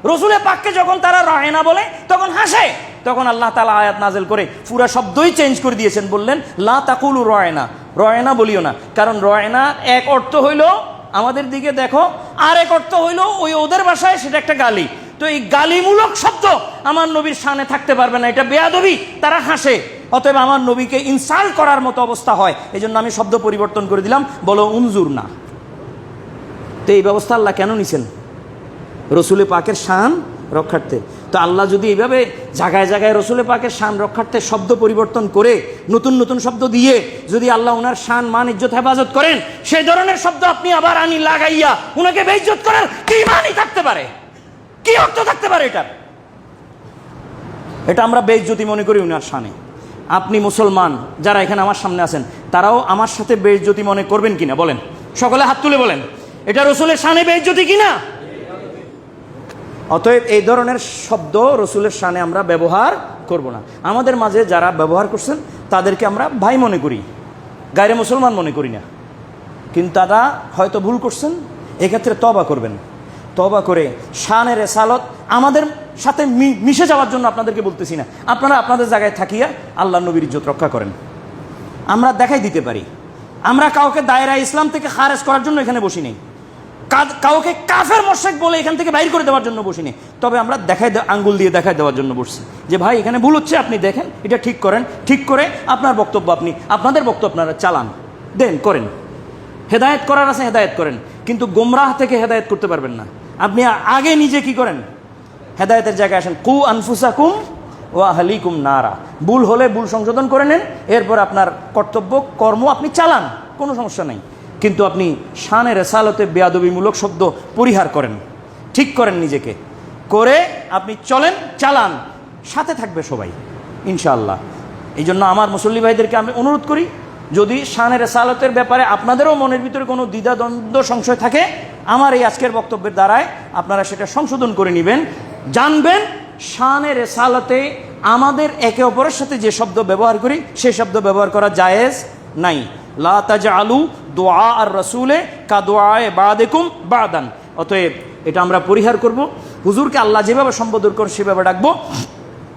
রসুলের পাককে যখন তারা রায়না বলে তখন হাসে। তখন আল্লাহ তাআলা আয়াত নাযিল করে পুরা শব্দই চেঞ্জ করে দিয়েছেন, বললেন লা তাকুলু রায়না, রায়না বলিও না। কারণ রায়না এক অর্থ হইল আমাদের দিকে দেখো, আর এক অর্থ হইল ওই ওদের ভাষায় সেটা একটা গালি। তো এই গালিমূলক শব্দ আমার নবীর শানে থাকতে পারবে না, এটা বেয়াদবি, তারা হাসে। অতএব আমার নবীকে ইনসাল্ট করার মতো অবস্থা হয়, এই জন্য আমি শব্দ পরিবর্তন করে দিলাম, বলো উনজুর না। তো এই ব্যবস্থা আল্লাহ কেন নিছেন? রসুলের পাকের শান রক্ষার্থে। তো আল্লাহ যদি এইভাবে জায়গায় জায়গায় রসুলের পাকের শান রক্ষার্থে শব্দ পরিবর্তন করে নতুন নতুন শব্দ দিয়ে যদি আল্লাহ ওনার শান মান ইজ্জত হেফাজত করেন, সেই ধরনের শব্দ আপনি আবার আনি লাগাইয়া উনাকে বেইজ্জত করেন, কি মানই থাকতে পারে? কি অর্থ থাকতে পারে এটার? এটা আমরা বেইজ্জতি মনে করি উনার শানে। আপনি মুসলমান যারা এখানে আমার সামনে আছেন, তারাও আমার সাথে বেইজ্জতি মনে করবেন কিনা বলেন? সকলে হাত তুলে বলেন, এটা রসুলের শানে বেইজ্জতি কিনা? অতএব এই ধরনের শব্দ রসুলের শানে আমরা ব্যবহার করব না। আমাদের মাঝে যারা ব্যবহার করছেন তাদেরকে আমরা ভাই মনে করি, গায়রে মুসলমান মনে করি না। কিন্তু তারা হয়তো ভুল করছেন, এক্ষেত্রে তওবা করবেন। তওবা করে শানের রেসালত আমাদের সাথে মিশে যাওয়ার জন্য আপনাদেরকে বলতেছি না, আপনারা আপনাদের জায়গায় থাকিয়া আল্লাহ নবীর ইজ্জত রক্ষা করেন। আমরা দেখাই দিতে পারি, আমরা কাউকে দায়রা ইসলাম থেকে খারেজ করার জন্য এখানে বসি নেই, কাউকে কাফের মুশরিক বলে এখান থেকে বাইর করে দেওয়ার জন্য বসিনি। তবে আমরা আঙ্গুল দিয়ে দেখাই দেওয়ার জন্য বসছি যে ভাই এখানে ভুল হচ্ছে, আপনি দেখেন, এটা ঠিক করেন, ঠিক করে আপনার বক্তব্য আপনাদের বক্তব্য আপনারা চালান, দেন, করেন। হেদায়েত করার আছে হেদায়েত করেন, কিন্তু গোমরাহ থেকে হেদায়েত করতে পারবেন না। আপনি আগে নিজে কি করেন? হেদায়েতের জায়গায় আসেন। কু আনফুসাকুম ওয়া আহলিকুম নারা। ভুল হলে ভুল সংশোধন করে নেন, এরপর আপনার কর্তব্য কর্ম আপনি চালান, কোনো সমস্যা নেই। কিন্তু আপনি শানে রেসালতে বেয়াদবিমূলক শব্দ পরিহার করেন, ঠিক করেন, নিজেকে করে আপনি চলেন, চালান, সাথে থাকবে সবাই ইনশাআল্লাহ। এই জন্য আমার মুসল্লি ভাইদেরকে আমি অনুরোধ করি, যদি শানে রেসালতের ব্যাপারে আপনাদেরও মনের ভিতরে কোনো দ্বিধাদ্বন্দ্ব সংশয় থাকে, আমার এই আজকের বক্তব্যের দ্বারায় আপনারা সেটা সংশোধন করে নেবেন। জানবেন শানে রেসালতে আমাদের একে অপরের সাথে যে শব্দ ব্যবহার করি সেই শব্দ ব্যবহার করা জায়েজ নাই। লা তাজআলু দুআ আর রাসূলে কা দুআয়ে বা'দিকুম বা'দান। অতএব এটা আমরা পরিহার করব। হুজুরকে আল্লাহ যেভাবে সম্বোধন করেন সেভাবে ডাকবো,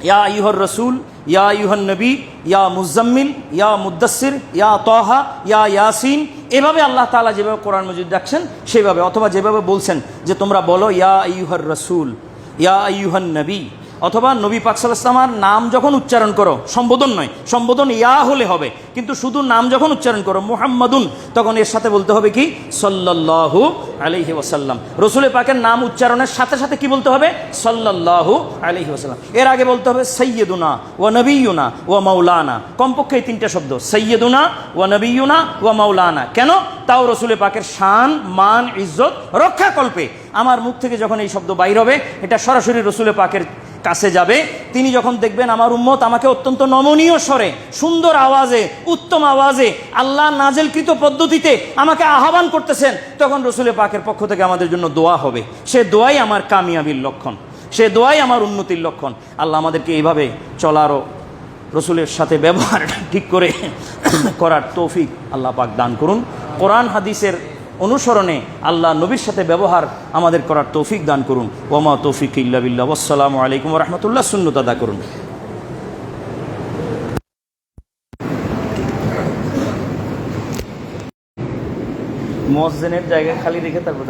ইয়া আইয়ুহার রাসূল, ইয়া আইয়ুহান নবী, ইয়া মুজাম্মিল, ইয়া মুদ্দাসসির, ইয়া তাহা, ইয়া ইয়াসিন। এভাবে আল্লাহ তাআলা যেভাবে কোরআন মাজিদ ডাকছেন সেভাবে, অথবা যেভাবে বলছেন যে তোমরা বলো ইয়া আইয়ুহার রাসূল, ইয়া আইয়ুহান নবী, অথবা নবী পাক সাল্লাল্লাহু আলাইহি ওয়াসাল্লামের নাম যখন উচ্চারণ করো, সম্বোধন নয়, সম্বোধন ইয়া হলে হবে, কিন্তু শুধু নাম যখন উচ্চারণ করো মুহাম্মাদুন, তখন এর সাথে বলতে হবে কি সাল্লাল্লাহু আলাইহি ওয়াসাল্লাম। রাসূলের পাকের নাম উচ্চারণের সাথে সাথে কি বলতে হবে? সাল্লাল্লাহু আলাইহি ওয়াসাল্লাম। এর আগে বলতে হবে সাইয়্যিদুনা ওয়া নবিয়্যুনা ওয়া মাওলানা। কমপক্ষে এই তিনটা শব্দ, সাইয়্যিদুনা ওয়া নবিয়্যুনা ওয়া মাওলানা। কেন? তাও রাসূলের পাকের শান মান ইজ্জত রক্ষা কল্পে। আমার মুখ থেকে যখন এই শব্দ বাইর হবে, এটা সরাসরি রাসূলের পাকের কাছে যাবে। তিনি যখন দেখবেন আমার উম্মত আমাকে অত্যন্ত নমনীয় স্বরে, সুন্দর আওয়াজে, উত্তম আওয়াজে, আল্লাহ নাজেলকৃত পদ্ধতিতে আমাকে আহ্বান করতেছেন, তখন রাসূলের পাকের পক্ষ থেকে আমাদের জন্য দোয়া হবে। সে দোয়াই আমার কামিয়াবির লক্ষণ, সে দোয়াই আমার উন্নতির লক্ষণ। আল্লাহ আমাদেরকে এইভাবে চলারও, রাসূলের সাথে ব্যবহার ঠিক করে করার তৌফিক আল্লাহ পাক দান করুন। কোরআন হাদিসের অনুসরণে আল্লাহ নবীর সাথে ব্যবহার আমাদের করার তৌফিক দান করুন। ওমা তৌফিক ইল্লা বিল্লাহ। আসসালামু আলাইকুম ওয়া রাহমাতুল্লাহ। সুন্নত আদা করুন। মুয়াজ্জিনের জায়গা খালি রেখে তারপর